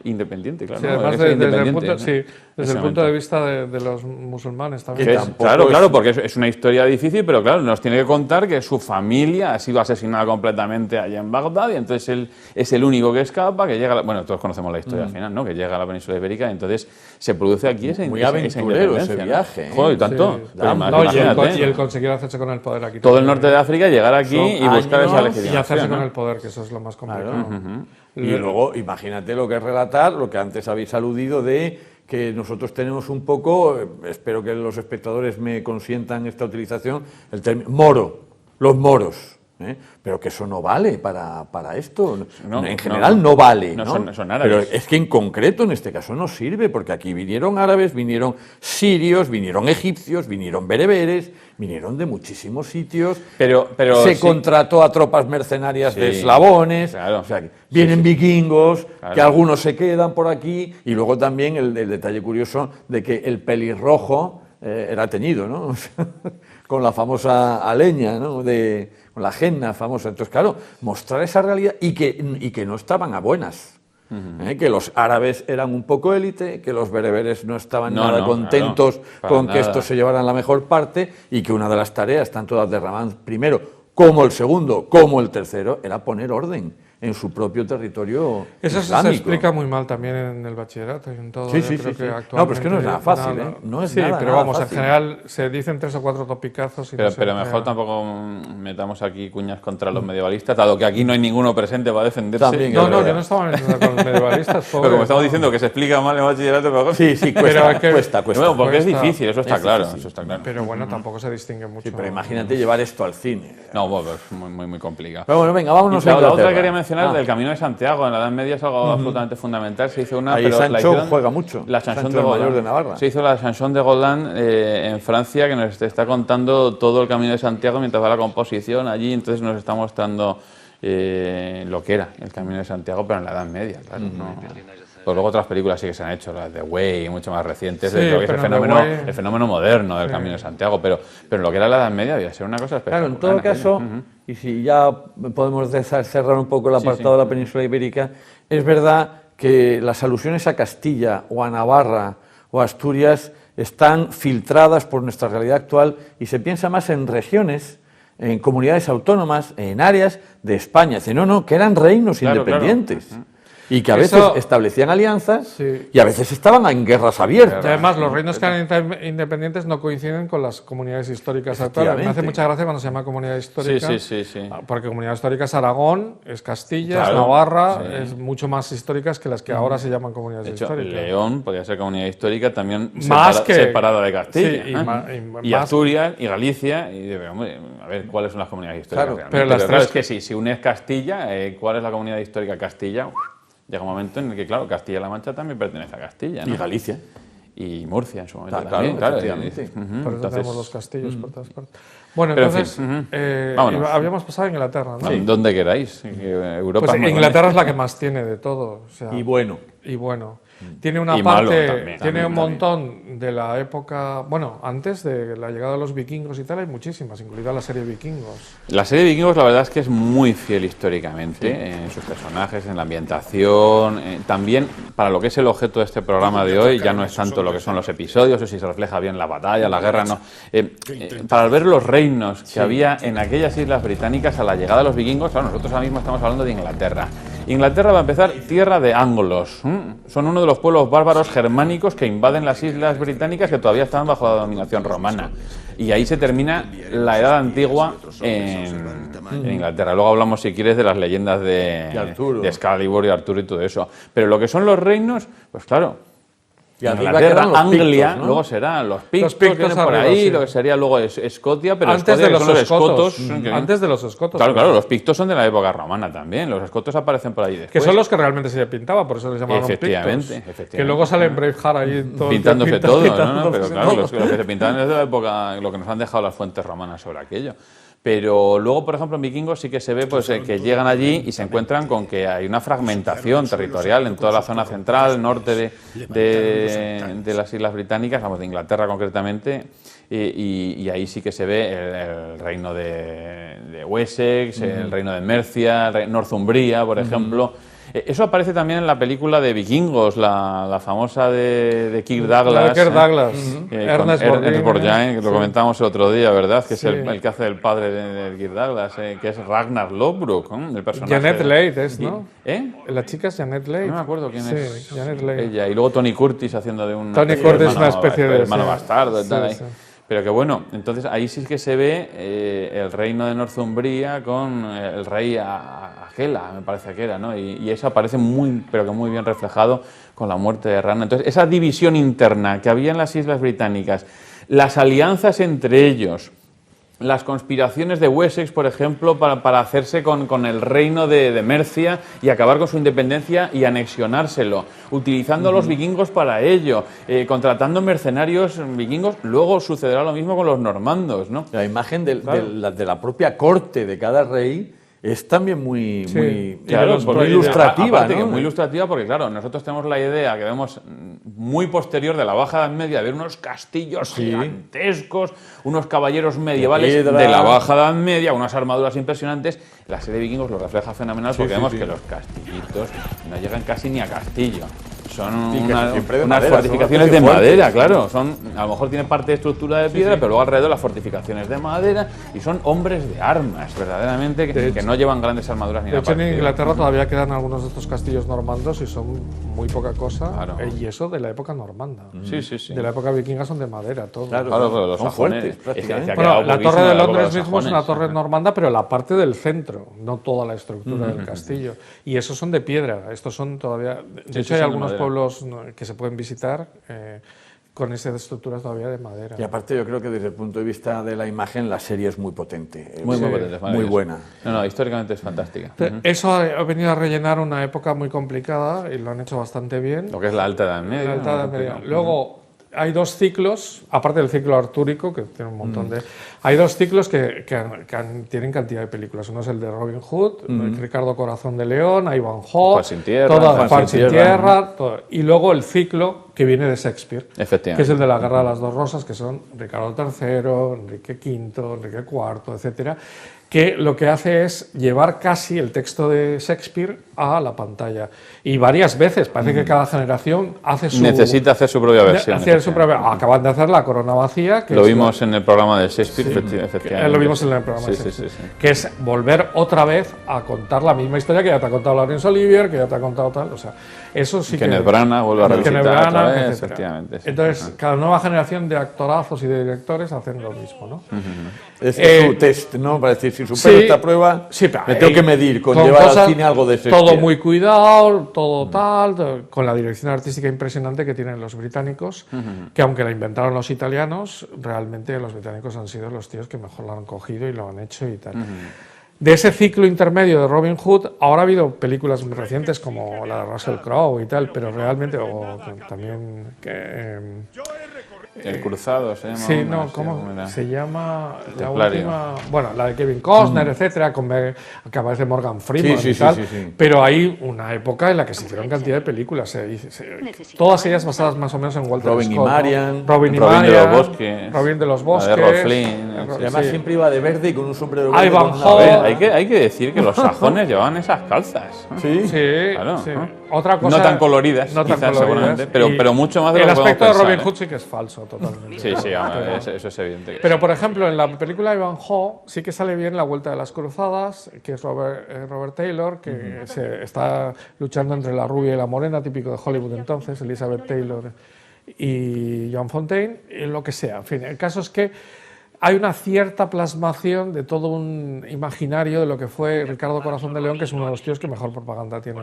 Speaker 3: independiente, claro.
Speaker 2: Sí,
Speaker 3: ¿no?
Speaker 2: además
Speaker 3: Ese
Speaker 2: desde el
Speaker 3: independiente,
Speaker 2: punto,
Speaker 3: ¿no?
Speaker 2: sí, desde el
Speaker 3: Ese
Speaker 2: punto de
Speaker 3: momento.
Speaker 2: vista de los musulmanes también.
Speaker 1: Que
Speaker 3: Que es-
Speaker 1: tampoco
Speaker 3: claro,
Speaker 1: es-
Speaker 3: claro, porque es una historia difícil, pero claro, nos tiene que contar que su familia ha sido asesinada completamente allá en Bagdad y entonces él es el único que escapa, que llega, bueno, todos conocemos la historia al final, ¿no? Que llega a la península ibérica y entonces se produce aquí esa
Speaker 1: Muy
Speaker 3: esa
Speaker 1: aventurero
Speaker 3: independencia,
Speaker 1: ese
Speaker 3: ¿no?
Speaker 1: viaje, ¿eh?
Speaker 3: Joder, tanto.
Speaker 2: Sí.
Speaker 3: Pero
Speaker 2: No,
Speaker 3: imagínate,
Speaker 2: y el conseguir hacerse con el poder aquí.
Speaker 3: todo el
Speaker 2: también.
Speaker 3: norte de África, llegar aquí
Speaker 1: Son
Speaker 3: y buscar esa
Speaker 1: años
Speaker 2: Y
Speaker 3: legitimación.
Speaker 2: hacerse con
Speaker 3: ¿no?
Speaker 2: el poder, que eso es lo más complicado.
Speaker 1: Claro. Y luego, imagínate lo que es relatar, lo que antes habéis aludido de que nosotros tenemos un poco, espero que los espectadores me consientan esta utilización, el término moro, los moros. ¿Eh? Pero que eso no vale para esto.
Speaker 3: No,
Speaker 1: En general no vale.
Speaker 3: no,
Speaker 1: ¿no?
Speaker 3: son árabes.
Speaker 1: Pero es que en concreto en este caso no sirve, porque aquí vinieron árabes, vinieron sirios, vinieron egipcios, vinieron bereberes, vinieron de muchísimos sitios.
Speaker 3: Pero
Speaker 1: Se
Speaker 3: sí.
Speaker 1: contrató a tropas mercenarias de
Speaker 3: Sí,
Speaker 1: eslabones.
Speaker 3: claro.
Speaker 1: O sea, que vienen vikingos,
Speaker 3: Claro.
Speaker 1: que algunos se quedan por aquí, y luego también el detalle curioso de que el pelirrojo era teñido, ¿no? Con la famosa aleña, ¿no? Con la henna famosa. Entonces, claro, mostrar esa realidad y que no estaban a buenas. Que los árabes eran un poco élite, que los bereberes no estaban
Speaker 3: No,
Speaker 1: nada
Speaker 3: no,
Speaker 1: contentos
Speaker 3: claro, para
Speaker 1: con que
Speaker 3: nada.
Speaker 1: estos se llevaran la mejor parte, y que una de las tareas, tanto de Abderramán primero como el segundo, como el tercero, era poner orden en su propio territorio
Speaker 2: Eso se
Speaker 1: islámico.
Speaker 2: explica muy mal también en el bachillerato y en todo.
Speaker 1: Sí,
Speaker 2: Yo
Speaker 1: sí,
Speaker 2: creo
Speaker 1: sí,
Speaker 2: que
Speaker 1: sí. No, pero es que no es nada fácil,
Speaker 2: actualmente
Speaker 1: ¿eh? No es
Speaker 2: sí,
Speaker 1: nada,
Speaker 2: pero
Speaker 1: nada
Speaker 2: vamos,
Speaker 1: fácil.
Speaker 2: en general se dicen 3 o 4 topicazos y no se
Speaker 3: Pero
Speaker 2: crea.
Speaker 3: mejor tampoco metamos aquí cuñas contra los medievalistas, dado que aquí no hay ninguno presente para defenderse.
Speaker 1: También
Speaker 2: No,
Speaker 1: es
Speaker 2: no,
Speaker 1: verdad.
Speaker 2: yo no estaba metiendo con los medievalistas.
Speaker 3: Pero
Speaker 2: pobre,
Speaker 3: como estamos
Speaker 2: no.
Speaker 3: diciendo que se explica mal en bachillerato, pero
Speaker 1: Sí, sí,
Speaker 2: Pero
Speaker 1: cuesta,
Speaker 2: es que-
Speaker 1: cuesta.
Speaker 3: Bueno, porque es
Speaker 2: Cuesta.
Speaker 3: difícil, eso está
Speaker 1: Es
Speaker 3: claro.
Speaker 1: difícil.
Speaker 3: Eso está claro.
Speaker 2: Pero bueno, tampoco se distingue mucho.
Speaker 1: Sí, pero imagínate llevar esto al cine.
Speaker 3: No, bueno, es muy complicado.
Speaker 1: Pero bueno, venga, vámonos
Speaker 3: Y
Speaker 1: a
Speaker 3: la otra
Speaker 1: Inglaterra.
Speaker 3: que quería mencionar
Speaker 1: Ah,
Speaker 3: del Camino de Santiago. En la Edad Media es algo absolutamente fundamental. Se hizo una,
Speaker 1: Ahí
Speaker 3: pero
Speaker 1: Sancho
Speaker 3: la hicieron-
Speaker 1: juega mucho.
Speaker 3: La Chanson
Speaker 1: Sancho
Speaker 3: de
Speaker 1: el
Speaker 3: Golan.
Speaker 1: Mayor de Navarra.
Speaker 3: Se hizo la Chanson de Golan en Francia, que nos está contando todo el Camino de Santiago mientras va la composición allí. Entonces nos está mostrando lo que era el Camino de Santiago, pero en la Edad Media, claro. ¿no? Pues luego otras películas sí que se han hecho, las de Way, mucho más recientes,
Speaker 2: Sí,
Speaker 3: de lo que es
Speaker 2: pero
Speaker 3: el fenómeno moderno del Camino de Santiago. Pero lo que era la Edad Media debía ser una cosa espectacular.
Speaker 1: Claro, en todo caso, y si ya podemos cerrar un poco el apartado de la península ibérica, es verdad que las alusiones a Castilla o a Navarra o a Asturias están filtradas por nuestra realidad actual y se piensa más en regiones, en comunidades autónomas, en áreas de España. Dice, no, que eran reinos
Speaker 3: Claro,
Speaker 1: independientes. Y que a
Speaker 2: Eso-
Speaker 1: veces establecían alianzas
Speaker 2: Sí.
Speaker 1: y a veces estaban en guerras abiertas.
Speaker 2: Y además, los reinos que eran independientes no coinciden con las comunidades históricas actuales. Me hace
Speaker 1: Efectivamente.
Speaker 2: mucha gracia cuando se llama comunidad histórica.
Speaker 3: Sí.
Speaker 2: Porque comunidad histórica es Aragón, es Castilla, es
Speaker 3: Claro,
Speaker 2: Navarra,
Speaker 3: sí.
Speaker 2: es mucho más históricas que las que ahora se llaman comunidades
Speaker 3: De hecho,
Speaker 2: históricas.
Speaker 3: León podría ser comunidad histórica también
Speaker 2: Más que-
Speaker 3: separada de Castilla.
Speaker 2: Sí, y
Speaker 3: ¿eh?
Speaker 2: ma- y
Speaker 3: Y
Speaker 2: más-
Speaker 3: Asturias y Galicia. Y hombre, a ver, ¿cuáles son las comunidades históricas?
Speaker 1: Claro,
Speaker 3: realmente?
Speaker 2: pero las
Speaker 3: claro,
Speaker 2: tres-
Speaker 3: es que si unes Castilla, ¿cuál es la comunidad histórica Castilla? Llega un momento en el que, claro, Castilla-La Mancha también pertenece a Castilla, ¿no?
Speaker 1: Y Galicia.
Speaker 3: Y Murcia en su momento
Speaker 1: Claro,
Speaker 3: también, claro.
Speaker 1: efectivamente.
Speaker 3: Ujú,
Speaker 2: Por eso
Speaker 3: entonces,
Speaker 2: tenemos los castillos por todas partes. Bueno,
Speaker 3: Pero en
Speaker 2: entonces,
Speaker 3: fin, vámonos.
Speaker 2: habíamos pasado a Inglaterra, ¿no?
Speaker 3: donde queráis. Que Europa
Speaker 2: Pues
Speaker 3: es muy
Speaker 2: Inglaterra es la que más tiene de todo. O sea,
Speaker 1: Y bueno.
Speaker 2: y bueno. Tiene una
Speaker 3: Y malo
Speaker 2: parte,
Speaker 3: también,
Speaker 2: tiene un
Speaker 3: también.
Speaker 2: montón de la época, bueno, antes de la llegada de los vikingos y tal, hay muchísimas, incluida la serie Vikingos.
Speaker 3: La serie de Vikingos, la verdad es que es muy fiel históricamente en sus personajes, en la ambientación. También, para lo que es el objeto de este programa de hoy, ya no es tanto lo que son los episodios o si se refleja bien la batalla, la guerra, no. Para ver los reinos que había en aquellas islas británicas a la llegada de los vikingos, claro, nosotros ahora mismo estamos hablando de Inglaterra. Inglaterra va a empezar tierra de anglos. Son uno de los pueblos bárbaros germánicos que invaden las islas británicas que todavía estaban bajo la dominación romana. Y ahí se termina la edad antigua en Inglaterra. Luego hablamos, si quieres, de las leyendas de Excalibur y Arturo y todo eso. Pero lo que son los reinos, pues claro,
Speaker 1: Y arriba
Speaker 3: Inglaterra,
Speaker 1: quedan los
Speaker 3: Anglia,
Speaker 1: pictos, ¿no?
Speaker 3: luego serán los pictos,
Speaker 2: pictos
Speaker 3: vienen por
Speaker 2: arriba,
Speaker 3: ahí,
Speaker 2: sí.
Speaker 3: lo que sería luego Escocia, pero
Speaker 2: Antes
Speaker 3: Escocia,
Speaker 2: de
Speaker 3: que
Speaker 2: los
Speaker 3: son
Speaker 2: escotos.
Speaker 3: que-
Speaker 2: Antes de los escotos.
Speaker 3: Claro, claro, los pictos son de la época romana también, los escotos aparecen por ahí después.
Speaker 2: Que son los que realmente se pintaban, por eso les llamaban
Speaker 3: Efectivamente,
Speaker 2: pictos.
Speaker 3: efectivamente.
Speaker 2: Que luego sale en Braveheart ahí todo
Speaker 3: Pintándose todo, ¿no? Pero claro,
Speaker 2: todo.
Speaker 3: los que se pintaban es de la época, lo que nos han dejado las fuentes romanas sobre aquello. Pero luego, por ejemplo, en Vikingos sí que se ve pues, que llegan allí y se encuentran con que hay una fragmentación territorial en toda la zona central, norte de las Islas Británicas, vamos, de Inglaterra concretamente, y ahí sí que se ve el reino de Wessex, el reino de Mercia, Northumbria, por ejemplo. Eso aparece también en la película de Vikingos, la famosa de Kirk Douglas.
Speaker 2: La de Kirk Douglas.
Speaker 3: Ernest Borgnine, que lo comentábamos el otro día, ¿verdad? Que
Speaker 2: Sí.
Speaker 3: es el que hace el padre de Kirk Douglas, que es Ragnar Lothbrok, el personaje.
Speaker 2: Janet Leigh es, ¿no?
Speaker 3: ¿Eh?
Speaker 2: La chica es Janet Leigh.
Speaker 3: No me acuerdo quién es
Speaker 2: Sí, Janet Leigh.
Speaker 3: ella. Y luego Tony Curtis haciendo de un
Speaker 2: Tony Curtis, una especie de
Speaker 3: hermano
Speaker 2: sí.
Speaker 3: bastardo y
Speaker 2: Sí,
Speaker 3: tal. Ahí.
Speaker 2: sí.
Speaker 3: Pero que bueno, entonces ahí sí que se ve el reino de Northumbria con el rey Agela, me parece que era, ¿no? Y eso aparece muy, pero que muy bien reflejado con la muerte de Ragnar. Entonces, esa división interna que había en las Islas Británicas, las alianzas entre ellos, las conspiraciones de Wessex, por ejemplo, para hacerse con el reino de Mercia y acabar con su independencia y anexionárselo, utilizando a los vikingos para ello, contratando mercenarios vikingos. Luego sucederá lo mismo con los normandos, ¿no?
Speaker 1: La imagen de
Speaker 3: Claro.
Speaker 1: la propia corte de cada rey es también muy
Speaker 3: Claro,
Speaker 1: muy ilustrativa,
Speaker 3: aparte
Speaker 1: ¿no?
Speaker 3: que muy ilustrativa porque, claro, nosotros tenemos la idea que vemos muy posterior de la Baja Edad Media, de ver unos castillos gigantescos, unos caballeros medievales
Speaker 1: piedra.
Speaker 3: de la Baja Edad Media, unas armaduras impresionantes. La serie de Vikingos lo refleja fenomenal porque vemos que los castillitos no llegan casi ni a castillo. Son
Speaker 1: Sí, casi siempre de
Speaker 3: unas
Speaker 1: madera,
Speaker 3: fortificaciones
Speaker 1: son
Speaker 3: de
Speaker 1: fuertes,
Speaker 3: madera,
Speaker 1: sí.
Speaker 3: claro. A lo mejor tiene parte de estructura de piedra, pero luego alrededor las fortificaciones de madera y son hombres de armas, verdaderamente, que no llevan grandes armaduras ni
Speaker 2: De
Speaker 3: nada
Speaker 2: hecho, en
Speaker 3: parecido.
Speaker 2: Inglaterra todavía quedan algunos de estos castillos normandos y son muy poca cosa.
Speaker 3: Claro.
Speaker 2: Y eso de la época normanda.
Speaker 3: Sí, sí, sí.
Speaker 2: De la época vikinga son de madera, todo.
Speaker 1: Claro,
Speaker 3: Claro, pero los
Speaker 1: son
Speaker 3: sajones,
Speaker 1: fuertes,
Speaker 3: es que
Speaker 1: prácticamente.
Speaker 3: se ha
Speaker 2: Bueno,
Speaker 3: quedado
Speaker 2: la
Speaker 3: poquísimo
Speaker 2: Torre de
Speaker 3: la época
Speaker 2: Londres
Speaker 3: los
Speaker 2: mismo es una
Speaker 3: sajones.
Speaker 2: torre normanda, pero la parte del centro, no toda la estructura del castillo. Y esos son de piedra. Estos son todavía. De
Speaker 3: Sí,
Speaker 2: hecho,
Speaker 3: sí,
Speaker 2: hay
Speaker 3: son de
Speaker 2: algunos
Speaker 3: madera.
Speaker 2: pueblos que se pueden visitar con esas estructuras todavía de madera.
Speaker 1: Y aparte yo creo que desde el punto de vista de la imagen la serie es muy potente.
Speaker 3: Muy
Speaker 1: Sí,
Speaker 3: potente, es
Speaker 1: muy
Speaker 3: maravilloso.
Speaker 1: buena.
Speaker 3: No, históricamente es fantástica.
Speaker 2: Eso ha venido a rellenar una época muy complicada y lo han hecho bastante bien.
Speaker 3: Lo que es la Alta Edad Media.
Speaker 2: La Alta Edad
Speaker 3: ¿no?
Speaker 2: Media. Luego hay dos ciclos, aparte del ciclo artúrico, que tiene un montón de... Hay dos ciclos que tienen cantidad de películas. Uno es el de Robin Hood, Ricardo Corazón de León, Ivan Hawke,
Speaker 3: Juan sin tierra,
Speaker 2: Juan
Speaker 1: Juan
Speaker 2: sin
Speaker 1: sin
Speaker 2: tierra, todo. Y luego el ciclo que viene de Shakespeare,
Speaker 3: Efectivamente.
Speaker 2: que es el de la Guerra de las Dos Rosas, que son Ricardo III, Enrique V, Enrique IV, etcétera, que lo que hace es llevar casi el texto de Shakespeare a la pantalla. Y varias veces, parece que cada generación hace su...
Speaker 3: Necesita hacer su propia versión.
Speaker 2: hacer su propia- acaban de hacer La Corona Vacía, que
Speaker 3: Lo
Speaker 2: es
Speaker 3: vimos en el programa de Shakespeare, efectivamente.
Speaker 2: lo vimos en el programa
Speaker 3: Sí,
Speaker 2: de
Speaker 3: sí,
Speaker 2: Shakespeare,
Speaker 3: sí, sí.
Speaker 2: que es volver otra vez a contar la misma historia que ya te ha contado Laurence Olivier, que ya te ha contado tal, o sea, eso sí que...
Speaker 3: Kenneth Branagh vuelve a
Speaker 2: Kenneth
Speaker 3: revisitar otra
Speaker 2: Branagh,
Speaker 3: vez,
Speaker 2: etcétera.
Speaker 3: efectivamente. sí.
Speaker 2: Entonces, cada nueva generación de actorazos y de directores hacen lo mismo, ¿no?
Speaker 1: Es
Speaker 2: Eh,
Speaker 1: su test, ¿no? Para decir, si supero
Speaker 2: sí,
Speaker 1: esta prueba,
Speaker 2: sí, pero
Speaker 1: me tengo que medir con llevar
Speaker 2: cosas-
Speaker 1: al cine algo de Shakespeare.
Speaker 2: todo muy cuidado, todo tal, con la dirección artística impresionante que tienen los británicos, que aunque la inventaron los italianos, realmente los británicos han sido los tíos que mejor la han cogido y lo han hecho y tal. De ese ciclo intermedio de Robin Hood, ahora ha habido películas muy recientes como la de Russell Crowe y tal, pero realmente, o también
Speaker 3: El Cruzado se llama.
Speaker 2: Sí,
Speaker 3: una,
Speaker 2: no,
Speaker 3: sí,
Speaker 2: ¿cómo
Speaker 3: era.
Speaker 2: se llama? La
Speaker 3: Templario.
Speaker 2: última. Bueno, la de Kevin Costner, etcétera, que aparece Morgan Freeman
Speaker 1: Sí,
Speaker 2: y
Speaker 1: sí,
Speaker 2: tal.
Speaker 1: sí, sí.
Speaker 2: Pero hay una época en la que se hicieron cantidad de películas. Todas ellas basadas más o menos en Walter
Speaker 1: Robin y
Speaker 2: Scott. ¿no?
Speaker 1: Robin
Speaker 3: Robin de
Speaker 2: Marian,
Speaker 3: los Bosques.
Speaker 2: Robin de los
Speaker 3: La
Speaker 2: Bosques.
Speaker 3: de Errol Flynn,
Speaker 1: Y además
Speaker 2: sí.
Speaker 1: siempre iba de verde y con un sombrero verde.
Speaker 2: Ivan
Speaker 1: con una
Speaker 2: Hall.
Speaker 1: vela.
Speaker 3: Hay que decir que los sajones llevaban esas calzas. ¿no?
Speaker 1: Sí.
Speaker 2: Sí,
Speaker 3: Claro,
Speaker 2: sí.
Speaker 3: ¿no?
Speaker 2: Otra cosa,
Speaker 3: No tan coloridas,
Speaker 2: no tan
Speaker 3: quizás,
Speaker 2: coloridas.
Speaker 3: seguramente, pero
Speaker 2: Y
Speaker 3: mucho más de lo
Speaker 2: el
Speaker 3: que podemos
Speaker 2: aspecto de Robin
Speaker 3: pensar,
Speaker 2: Hood sí que es falso, totalmente.
Speaker 3: Sí, sí,
Speaker 2: Pero-
Speaker 3: eso es evidente. Que
Speaker 2: Pero, por ejemplo, en la película Ivanhoe sí que sale bien La Vuelta de las Cruzadas, que es Robert Taylor, que se está luchando entre la rubia y la morena, típico de Hollywood entonces, Elizabeth Taylor y John Fontaine, y lo que sea. En fin, el caso es que hay una cierta plasmación de todo un imaginario de lo que fue Ricardo Corazón de León, que es uno de los tíos que mejor propaganda tiene.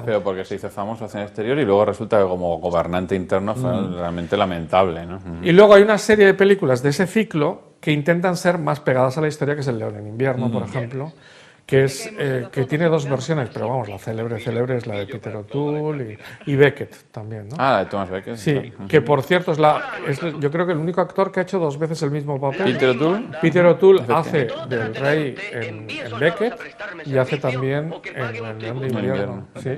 Speaker 3: Pero porque se hizo famoso hacia el exterior y luego resulta que como gobernante interno fue realmente lamentable, ¿no?
Speaker 2: Y luego hay una serie de películas de ese ciclo que intentan ser más pegadas a la historia, que es El León en invierno, por ejemplo, que es que tiene dos versiones, pero vamos, la célebre es la de Peter O'Toole y Beckett también, ¿no?
Speaker 3: Ah, la de Thomas Becket.
Speaker 2: Sí, que por cierto yo creo que el único actor que ha hecho dos veces el mismo papel.
Speaker 3: Peter O'Toole.
Speaker 2: Peter O'Toole hace del rey en Beckett y hace también en El León de invierno, sí,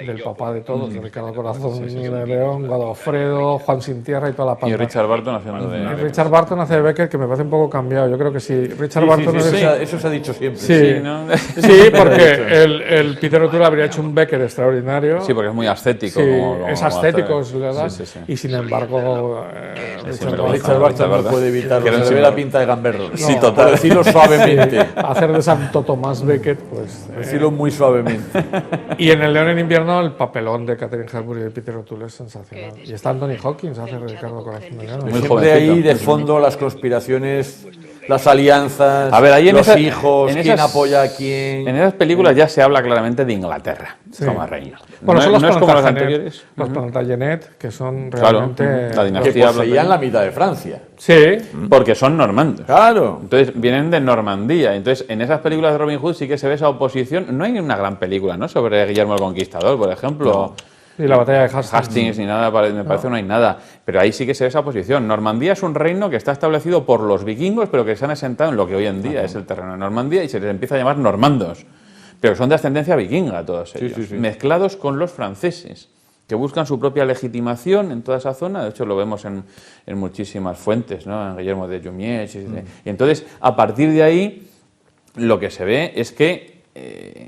Speaker 2: del papá de todos, de Ricardo Corazón de León, Godofredo, Juan Sin Tierra y toda la
Speaker 3: Y
Speaker 2: panda.
Speaker 3: Richard Barton haciendo
Speaker 2: Y
Speaker 3: de...
Speaker 2: Richard Barton hace de Beckett, que me parece un poco cambiado. Yo creo que sí. Richard Barton
Speaker 1: Sí, sí,
Speaker 2: es-
Speaker 1: eso se ha dicho siempre.
Speaker 2: Sí.
Speaker 3: ¿no?
Speaker 2: Sí, porque el Peter O'Toole habría hecho un Beckett extraordinario.
Speaker 3: Sí, porque es muy ascético.
Speaker 2: Sí,
Speaker 3: como
Speaker 2: es
Speaker 3: actor.
Speaker 2: ascético, es verdad.
Speaker 3: Sí, sí, sí.
Speaker 2: Y sin embargo,
Speaker 3: pero
Speaker 2: Richard
Speaker 1: Richard Barton no
Speaker 3: ¿verdad?
Speaker 1: puede evitarlo,
Speaker 3: Que no
Speaker 1: se
Speaker 3: se
Speaker 1: le ve
Speaker 3: me-
Speaker 1: la pinta de gamberro.
Speaker 3: Sí,
Speaker 1: No,
Speaker 3: total.
Speaker 1: por decirlo suavemente.
Speaker 2: hacer de Santo Tomás Beckett, pues.
Speaker 1: Decirlo muy suavemente.
Speaker 2: Y en El León en invierno, el papelón de Catherine Hepburn y de Peter O'Toole es sensacional. Y está Anthony Hopkins, hace Ricardo Corazón de León.
Speaker 3: Muy
Speaker 1: Siempre
Speaker 3: jovencito.
Speaker 1: ahí de fondo las conspiraciones, las alianzas,
Speaker 3: A ver, ahí en
Speaker 1: los
Speaker 3: esa-
Speaker 1: hijos,
Speaker 3: en
Speaker 1: quién
Speaker 3: esas-
Speaker 1: apoya a quién.
Speaker 3: En esas películas ya se habla claramente de Inglaterra
Speaker 2: Sí.
Speaker 3: como reino.
Speaker 2: Bueno,
Speaker 3: no,
Speaker 2: son los
Speaker 3: no es como los
Speaker 2: Plantagenet,
Speaker 3: anteriores.
Speaker 2: los Plantagenet, que son
Speaker 3: Claro,
Speaker 2: realmente.
Speaker 3: la
Speaker 1: Que
Speaker 3: dinastía
Speaker 1: poseían la mitad de Francia.
Speaker 2: Sí,
Speaker 3: Porque son normandos.
Speaker 1: Claro.
Speaker 3: Entonces vienen de Normandía. Entonces en esas películas de Robin Hood sí que se ve esa oposición. No hay una gran película, ¿no? Sobre Guillermo el Conquistador, por ejemplo.
Speaker 2: y la batalla de Hastings.
Speaker 3: Hastings ni nada, me parece no hay nada. Pero ahí sí que se ve esa oposición. Normandía es un reino que está establecido por los vikingos, pero que se han asentado en lo que hoy en día es el terreno de Normandía y se les empieza a llamar normandos. Pero son de ascendencia vikinga todos ellos,
Speaker 1: sí, sí.
Speaker 3: mezclados con los franceses, que buscan su propia legitimación en toda esa zona. De hecho, lo vemos en muchísimas fuentes, ¿no? En Guillermo de Jumièges. Y entonces, a partir de ahí, lo que se ve es que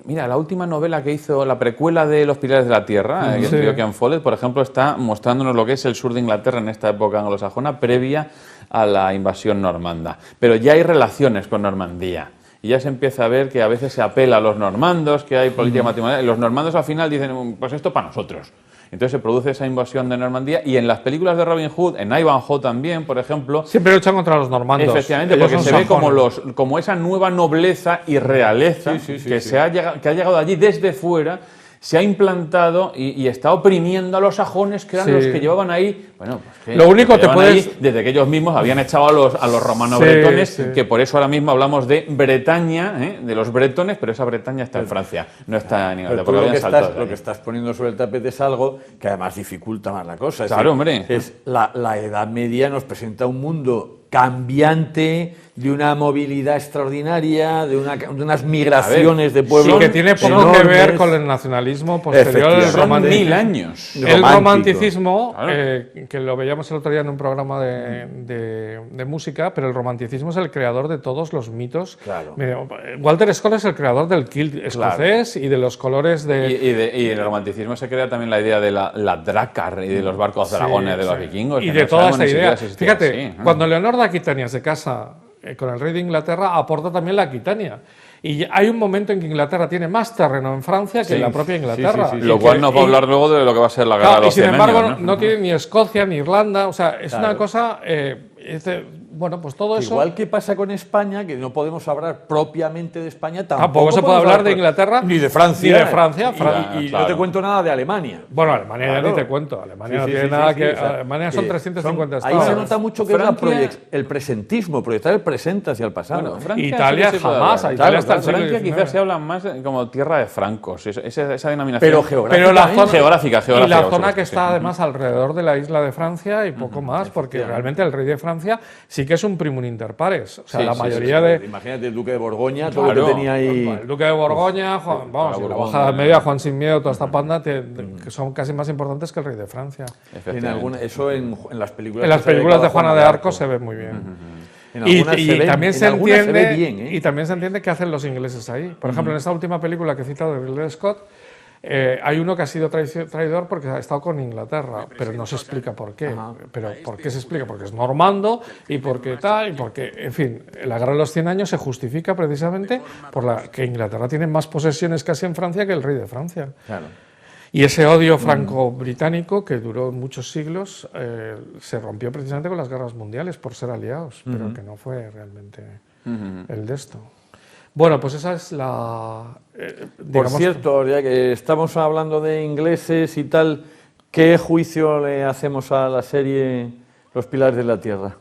Speaker 3: mira, la última novela que hizo, la precuela de Los Pilares de la Tierra, que escribió Ken Follett, por ejemplo, está mostrándonos lo que es el sur de Inglaterra en esta época anglosajona previa a la invasión normanda. Pero ya hay relaciones con Normandía. Y ya se empieza a ver que a veces se apela a los normandos, que hay política matrimonial. Y los normandos al final dicen, pues esto para nosotros. Entonces se produce esa invasión de Normandía. Y en las películas de Robin Hood, en Ivanhoe también, por ejemplo,
Speaker 2: Siempre luchan contra los normandos.
Speaker 3: efectivamente,
Speaker 2: Ellos
Speaker 3: porque
Speaker 2: son
Speaker 3: se ve
Speaker 2: sajones.
Speaker 3: como esa nueva nobleza y realeza que ha llegado allí desde fuera, se ha implantado y está oprimiendo a los sajones, que eran
Speaker 2: Sí.
Speaker 3: los que llevaban ahí. Bueno, pues que
Speaker 2: Lo único
Speaker 3: que
Speaker 2: te
Speaker 3: llevaban
Speaker 2: puedes-
Speaker 3: ahí desde que ellos mismos habían echado a los romanos
Speaker 2: Sí,
Speaker 3: bretones,
Speaker 2: sí.
Speaker 3: que por eso ahora mismo hablamos de Bretaña, de los bretones, pero esa Bretaña está en Francia, no está en
Speaker 1: Pero
Speaker 3: Inglaterra.
Speaker 1: tú
Speaker 3: porque
Speaker 1: lo
Speaker 3: habían
Speaker 1: que,
Speaker 3: saltado
Speaker 1: estás,
Speaker 3: de
Speaker 1: lo
Speaker 3: ahí.
Speaker 1: que estás poniendo sobre el tapete es algo que además dificulta más la cosa.
Speaker 3: Claro, hombre.
Speaker 1: Es la Edad Media nos presenta un mundo cambiante, de una movilidad extraordinaria, de unas migraciones de pueblos.
Speaker 2: Y que tiene poco
Speaker 1: enormes.
Speaker 2: que ver con el nacionalismo posterior al
Speaker 1: Efectivamente.
Speaker 3: Son
Speaker 2: romanticismo.
Speaker 3: 1000 años.
Speaker 2: El
Speaker 1: Romántico.
Speaker 2: romanticismo,
Speaker 3: Claro.
Speaker 2: que lo veíamos el otro día en un programa de música, pero el romanticismo es el creador de todos los mitos.
Speaker 1: Claro.
Speaker 2: Walter Scott es el creador del kilt escocés y de los colores de...
Speaker 3: Y en el romanticismo se crea también la idea de la dracar y de los barcos dragones de los vikingos.
Speaker 2: Y
Speaker 3: que
Speaker 2: de
Speaker 3: no
Speaker 2: toda
Speaker 3: sabemos
Speaker 2: esta
Speaker 3: ni siquiera
Speaker 2: idea.
Speaker 3: si existía
Speaker 2: Fíjate,
Speaker 3: así, ¿no?
Speaker 2: cuando Leonor de Aquitania se casa con el rey de Inglaterra, aporta también la Aquitania. Y hay un momento en que Inglaterra tiene más terreno en Francia que en la propia Inglaterra.
Speaker 1: sí, sí, sí.
Speaker 3: Lo cual nos va a hablar luego de lo que va a ser la guerra
Speaker 2: Claro,
Speaker 3: de
Speaker 2: y
Speaker 3: los
Speaker 2: sin
Speaker 3: 100
Speaker 2: embargo
Speaker 3: años,
Speaker 2: no tiene ni Escocia ni Irlanda, o sea, es
Speaker 1: Claro.
Speaker 2: una cosa Bueno, pues todo eso...
Speaker 1: Igual que pasa con España, que no podemos hablar propiamente de España,
Speaker 2: Tampoco se puede
Speaker 1: podemos
Speaker 2: hablar de Inglaterra
Speaker 1: ni de Francia.
Speaker 2: ni de Francia.
Speaker 1: Y no te cuento nada de Alemania.
Speaker 2: Bueno, Alemania
Speaker 1: Claro.
Speaker 2: ya ni te cuento. Alemania no
Speaker 1: Sí,
Speaker 2: tiene
Speaker 1: sí,
Speaker 2: nada
Speaker 1: sí,
Speaker 2: que...
Speaker 1: o sea,
Speaker 2: Alemania son 350
Speaker 1: ahí
Speaker 2: estados.
Speaker 1: se nota mucho que
Speaker 3: Francia-
Speaker 1: es el presentismo, proyectar el presente hacia el pasado.
Speaker 3: Bueno, Francia
Speaker 2: Italia
Speaker 3: sí que se puede
Speaker 2: jamás,
Speaker 3: hablar.
Speaker 2: a Italia hasta el
Speaker 3: Francia
Speaker 2: siglo
Speaker 3: quizás
Speaker 2: XIX.
Speaker 3: se habla más como tierra de francos, esa denominación.
Speaker 1: Pero
Speaker 2: Pero la zona,
Speaker 3: Geográfica,
Speaker 2: y la
Speaker 3: por
Speaker 2: zona
Speaker 3: supuesto,
Speaker 2: que
Speaker 3: sí.
Speaker 2: está además alrededor de la isla de Francia y poco más, porque realmente el rey de Francia sí que es un primum inter pares. O sea,
Speaker 3: Sí,
Speaker 2: la
Speaker 3: sí,
Speaker 2: mayoría
Speaker 1: Sí,
Speaker 2: de...
Speaker 1: imagínate el duque de Borgoña, todo
Speaker 3: Claro.
Speaker 1: lo que tenía ahí.
Speaker 2: El duque de Borgoña, vamos, y la
Speaker 3: Borgoña.
Speaker 2: bajada media, Juan Sin Miedo, toda esta panda, que son casi más importantes que el rey de Francia.
Speaker 3: Efectivamente.
Speaker 1: Eso en las películas.
Speaker 2: En las
Speaker 1: que se ve
Speaker 2: películas de
Speaker 1: cada
Speaker 2: Juana de Arco se ve muy bien.
Speaker 1: En
Speaker 2: Y,
Speaker 1: algunas se ve-
Speaker 2: también
Speaker 1: en
Speaker 2: se
Speaker 1: algunas se
Speaker 2: entiende
Speaker 1: ve bien, ¿eh?
Speaker 2: y también se entiende qué hacen los ingleses ahí. Por ejemplo, en esta última película que he citado de Ridley Scott, hay uno que ha sido traidor porque ha estado con Inglaterra, pero no se explica por qué. Pero ¿por qué se explica? Porque es normando y porque tal, y porque, en fin, la guerra de los 100 años se justifica precisamente por la que Inglaterra tiene más posesiones casi en Francia que el rey de Francia.
Speaker 1: Claro.
Speaker 2: Y ese odio franco-británico que duró muchos siglos se rompió precisamente con las guerras mundiales por ser aliados, pero que no fue realmente el de esto. Bueno, pues esa es la...
Speaker 1: Por cierto, ya que estamos hablando de ingleses y tal, ¿qué juicio le hacemos a la serie Los Pilares de la Tierra?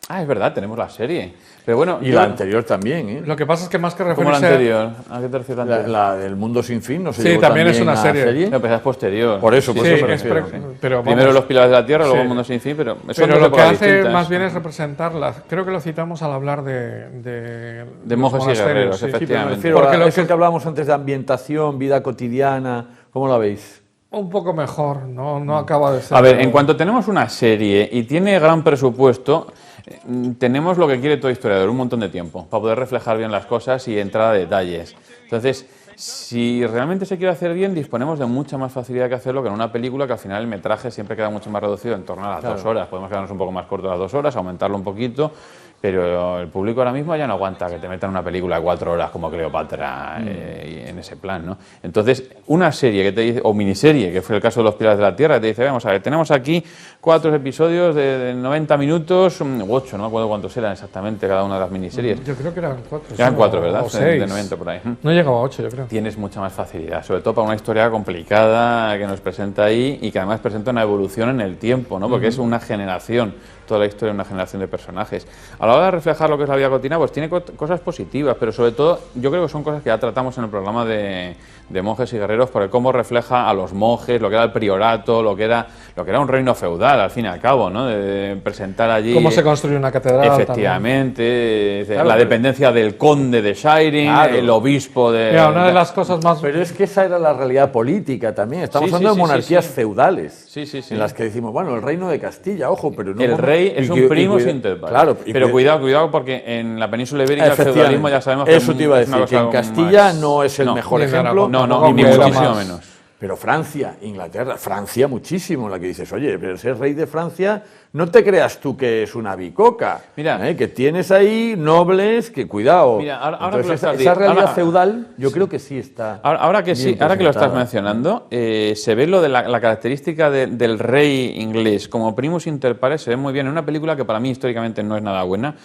Speaker 3: Ah, es verdad, tenemos la serie. Pero bueno,
Speaker 1: Y la anterior también, ¿eh?
Speaker 2: Lo que pasa es que más que
Speaker 3: ¿cómo la
Speaker 2: referirse...
Speaker 3: anterior? ¿A qué te refieres la anterior?
Speaker 1: La del Mundo Sin Fin, no sé.
Speaker 2: Sí, también es una serie.
Speaker 3: No, pero es posterior.
Speaker 1: Por eso,
Speaker 2: Sí,
Speaker 1: por eso me
Speaker 2: es
Speaker 1: refiero.
Speaker 2: pero vamos,
Speaker 3: Primero los pilares de la tierra, luego
Speaker 2: Sí.
Speaker 3: el mundo sin fin, pero son
Speaker 2: pero
Speaker 3: dos
Speaker 2: lo que
Speaker 3: épocas
Speaker 2: hace
Speaker 3: distintas.
Speaker 2: más bien es representarla. Creo que lo citamos al hablar de
Speaker 3: De monjes y
Speaker 2: monasterios,
Speaker 3: guerreros,
Speaker 2: sí.
Speaker 1: Sí, pero me
Speaker 3: efectivamente.
Speaker 1: refiero
Speaker 2: Porque
Speaker 1: a
Speaker 2: lo
Speaker 1: eso
Speaker 2: que-
Speaker 1: que hablábamos antes de ambientación, vida cotidiana, ¿cómo la veis?
Speaker 2: Un poco mejor, no acaba de ser...
Speaker 3: A ver, en cuanto tenemos una serie y tiene gran presupuesto, tenemos lo que quiere todo historiador, un montón de tiempo, para poder reflejar bien las cosas y entrar a detalles. Entonces, si realmente se quiere hacer bien, disponemos de mucha más facilidad que hacerlo que en una película, que al final el metraje siempre queda mucho más reducido, en torno a las 2 horas. Podemos quedarnos un poco más cortos las 2 horas, aumentarlo un poquito, pero el público ahora mismo ya no aguanta que te metan una película de 4 horas como Cleopatra en ese plan, ¿no? Entonces, una serie que te dice, o miniserie, que fue el caso de Los Pilares de la Tierra, te dice, vamos a ver, tenemos aquí 4 episodios de 90 minutos, u 8, no me acuerdo cuántos eran exactamente cada una de las miniseries.
Speaker 2: Yo creo que eran 4.
Speaker 3: Eran 4, ¿verdad?
Speaker 2: O
Speaker 3: De
Speaker 2: 6.
Speaker 3: 90 por ahí.
Speaker 2: No llegaba a 8, yo creo.
Speaker 3: Tienes mucha más facilidad, sobre todo para una historia complicada que nos presenta ahí y que además presenta una evolución en el tiempo, ¿no? Porque es una generación, toda la historia de una generación de personajes. A la hora de reflejar lo que es la vida cotidiana, pues tiene cosas positivas, pero sobre todo yo creo que son cosas que ya tratamos en el programa de monjes y guerreros, porque cómo refleja a los monjes, lo que era el priorato, lo que era un reino feudal, al fin y al cabo, ¿no? De presentar allí...
Speaker 2: Cómo se construye una catedral.
Speaker 3: Efectivamente,
Speaker 1: Claro,
Speaker 3: la
Speaker 1: pero-
Speaker 3: dependencia del conde de Shiring,
Speaker 1: Claro.
Speaker 3: el obispo de...
Speaker 2: Mira, una de las cosas más...
Speaker 1: Pero es que esa era la realidad política también. Estamos
Speaker 3: Sí,
Speaker 1: hablando
Speaker 3: sí,
Speaker 1: de
Speaker 3: sí,
Speaker 1: monarquías
Speaker 3: sí, sí.
Speaker 1: feudales.
Speaker 3: Sí, sí, sí.
Speaker 1: En las que decimos, bueno, el reino de Castilla, ojo, pero no...
Speaker 3: El rey es un primo sin inter pares.
Speaker 1: Claro.
Speaker 3: Pero cuidado, porque en la península ibérica el
Speaker 1: Efectivamente.
Speaker 3: feudalismo ya sabemos que
Speaker 1: Eso te iba a
Speaker 3: es una
Speaker 1: decir, que en
Speaker 3: cosa
Speaker 1: Castilla
Speaker 3: más-
Speaker 1: no es el mejor
Speaker 2: ni en
Speaker 1: ejemplo.
Speaker 2: Aragón,
Speaker 3: No,
Speaker 2: tampoco,
Speaker 3: ni
Speaker 2: que era
Speaker 3: muchísimo
Speaker 2: más-
Speaker 3: menos.
Speaker 1: Pero Francia, Inglaterra, Francia muchísimo, la que dices, oye, pero ser rey de Francia, no te creas tú que es una bicoca.
Speaker 3: Mira.
Speaker 1: Que tienes ahí nobles, que cuidado.
Speaker 3: Mira, ahora que
Speaker 1: Entonces,
Speaker 3: lo estás
Speaker 1: esa realidad
Speaker 3: ahora-
Speaker 1: feudal, yo creo que sí está.
Speaker 3: Ahora que
Speaker 1: bien
Speaker 3: sí, ahora que lo estás
Speaker 1: presentada.
Speaker 3: mencionando, se ve lo de la característica del rey inglés como primus inter pares, se ve muy bien en una película que para mí históricamente no es nada buena,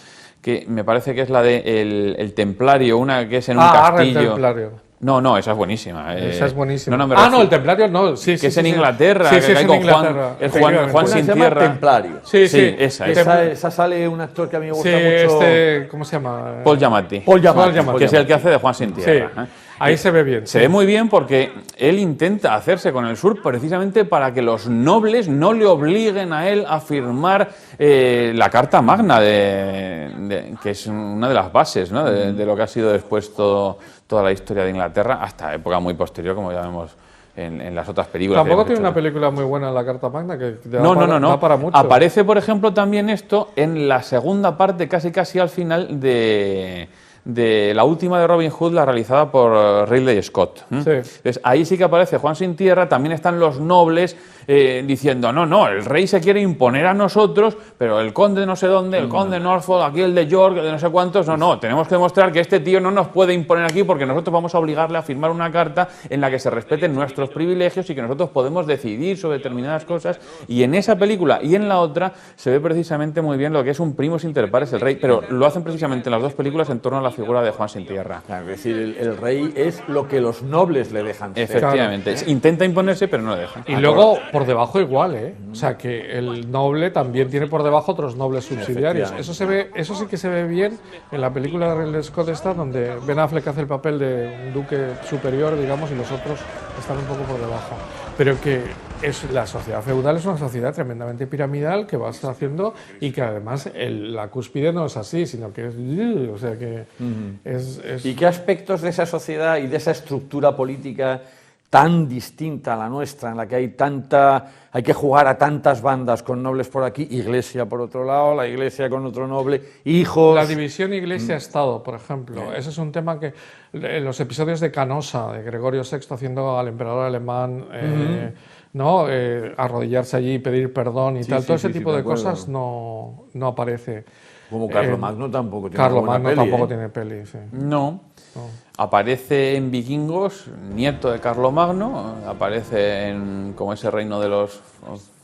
Speaker 3: que me parece que es la de el Templario, una que es en un
Speaker 2: Arre, el
Speaker 3: castillo.
Speaker 2: Templario.
Speaker 3: No, esa es buenísima.
Speaker 2: Esa es buenísima.
Speaker 3: No, me
Speaker 2: no,
Speaker 3: refiero-
Speaker 2: el Templario no, sí,
Speaker 3: que
Speaker 2: sí.
Speaker 3: es en
Speaker 2: sí,
Speaker 3: Inglaterra,
Speaker 2: sí,
Speaker 3: que
Speaker 2: sí, es
Speaker 3: cae
Speaker 2: en
Speaker 3: con
Speaker 2: Inglaterra.
Speaker 3: Juan
Speaker 2: efectivamente.
Speaker 3: Juan
Speaker 1: Una
Speaker 3: sin
Speaker 1: se llama
Speaker 3: tierra.
Speaker 1: Templario.
Speaker 2: Sí,
Speaker 3: Sí,
Speaker 2: sí.
Speaker 3: esa
Speaker 1: Que
Speaker 3: es.
Speaker 1: esa sale un actor que a mí me
Speaker 2: Sí,
Speaker 1: gusta mucho.
Speaker 2: ¿cómo se llama?
Speaker 3: Paul Giamatti.
Speaker 1: Paul Giamatti,
Speaker 3: que es el que hace de Juan sin
Speaker 2: Sí,
Speaker 3: tierra.
Speaker 2: ahí se ve bien.
Speaker 3: Se ve muy bien porque él intenta hacerse con el sur precisamente para que los nobles no le obliguen a él a firmar la Carta Magna, que es una de las bases, ¿no? de lo que ha sido después toda la historia de Inglaterra, hasta época muy posterior, como ya vemos en las otras películas.
Speaker 2: Tampoco
Speaker 3: que
Speaker 2: tiene
Speaker 3: hemos
Speaker 2: una
Speaker 3: hecho.
Speaker 2: película muy buena en la Carta Magna que
Speaker 3: No.
Speaker 2: da para mucho.
Speaker 3: Aparece, por ejemplo, también esto en la segunda parte, casi al final de la última de Robin Hood, la realizada por Ridley Scott.
Speaker 2: Sí.
Speaker 3: Entonces, ahí sí que aparece Juan sin tierra, también están los nobles diciendo, no, el rey se quiere imponer a nosotros, pero el conde no sé dónde, el conde de Norfolk, aquí el de York, el de no sé cuántos, no, tenemos que demostrar que este tío no nos puede imponer aquí porque nosotros vamos a obligarle a firmar una carta en la que se respeten nuestros privilegios y que nosotros podemos decidir sobre determinadas cosas. Y en esa película y en la otra se ve precisamente muy bien lo que es un primus inter pares el rey, pero lo hacen precisamente en las dos películas en torno a la figura de Juan Sin Tierra.
Speaker 1: Claro, es decir, el rey es lo que los nobles le dejan ser.
Speaker 3: Efectivamente, intenta imponerse pero no le dejan.
Speaker 2: Y luego por debajo igual, ¿eh? O sea que el noble también tiene por debajo otros nobles subsidiarios. Eso sí que se ve bien en la película de Ridley Scott esta, donde Ben Affleck hace el papel de un duque superior, digamos, y los otros están un poco por debajo. Pero que la sociedad feudal es una sociedad tremendamente piramidal que vas haciendo y que además la cúspide no es así, sino que es... O sea que es...
Speaker 1: ¿Y qué aspectos de esa sociedad y de esa estructura política tan distinta a la nuestra, en la que hay que jugar a tantas bandas con nobles por aquí, iglesia por otro lado, la iglesia con otro noble, hijos...
Speaker 2: La división iglesia-estado, por ejemplo. Ese es un tema que en los episodios de Canosa, de Gregorio VI haciendo al emperador alemán, ¿no? Arrodillarse allí y pedir perdón y tal, todo ese tipo de cosas no aparece.
Speaker 1: Como Carlomagno tampoco tiene
Speaker 2: Carlomagno tampoco tiene peli, sí.
Speaker 3: No. Aparece en Vikingos, nieto de Carlomagno, aparece en como ese reino de los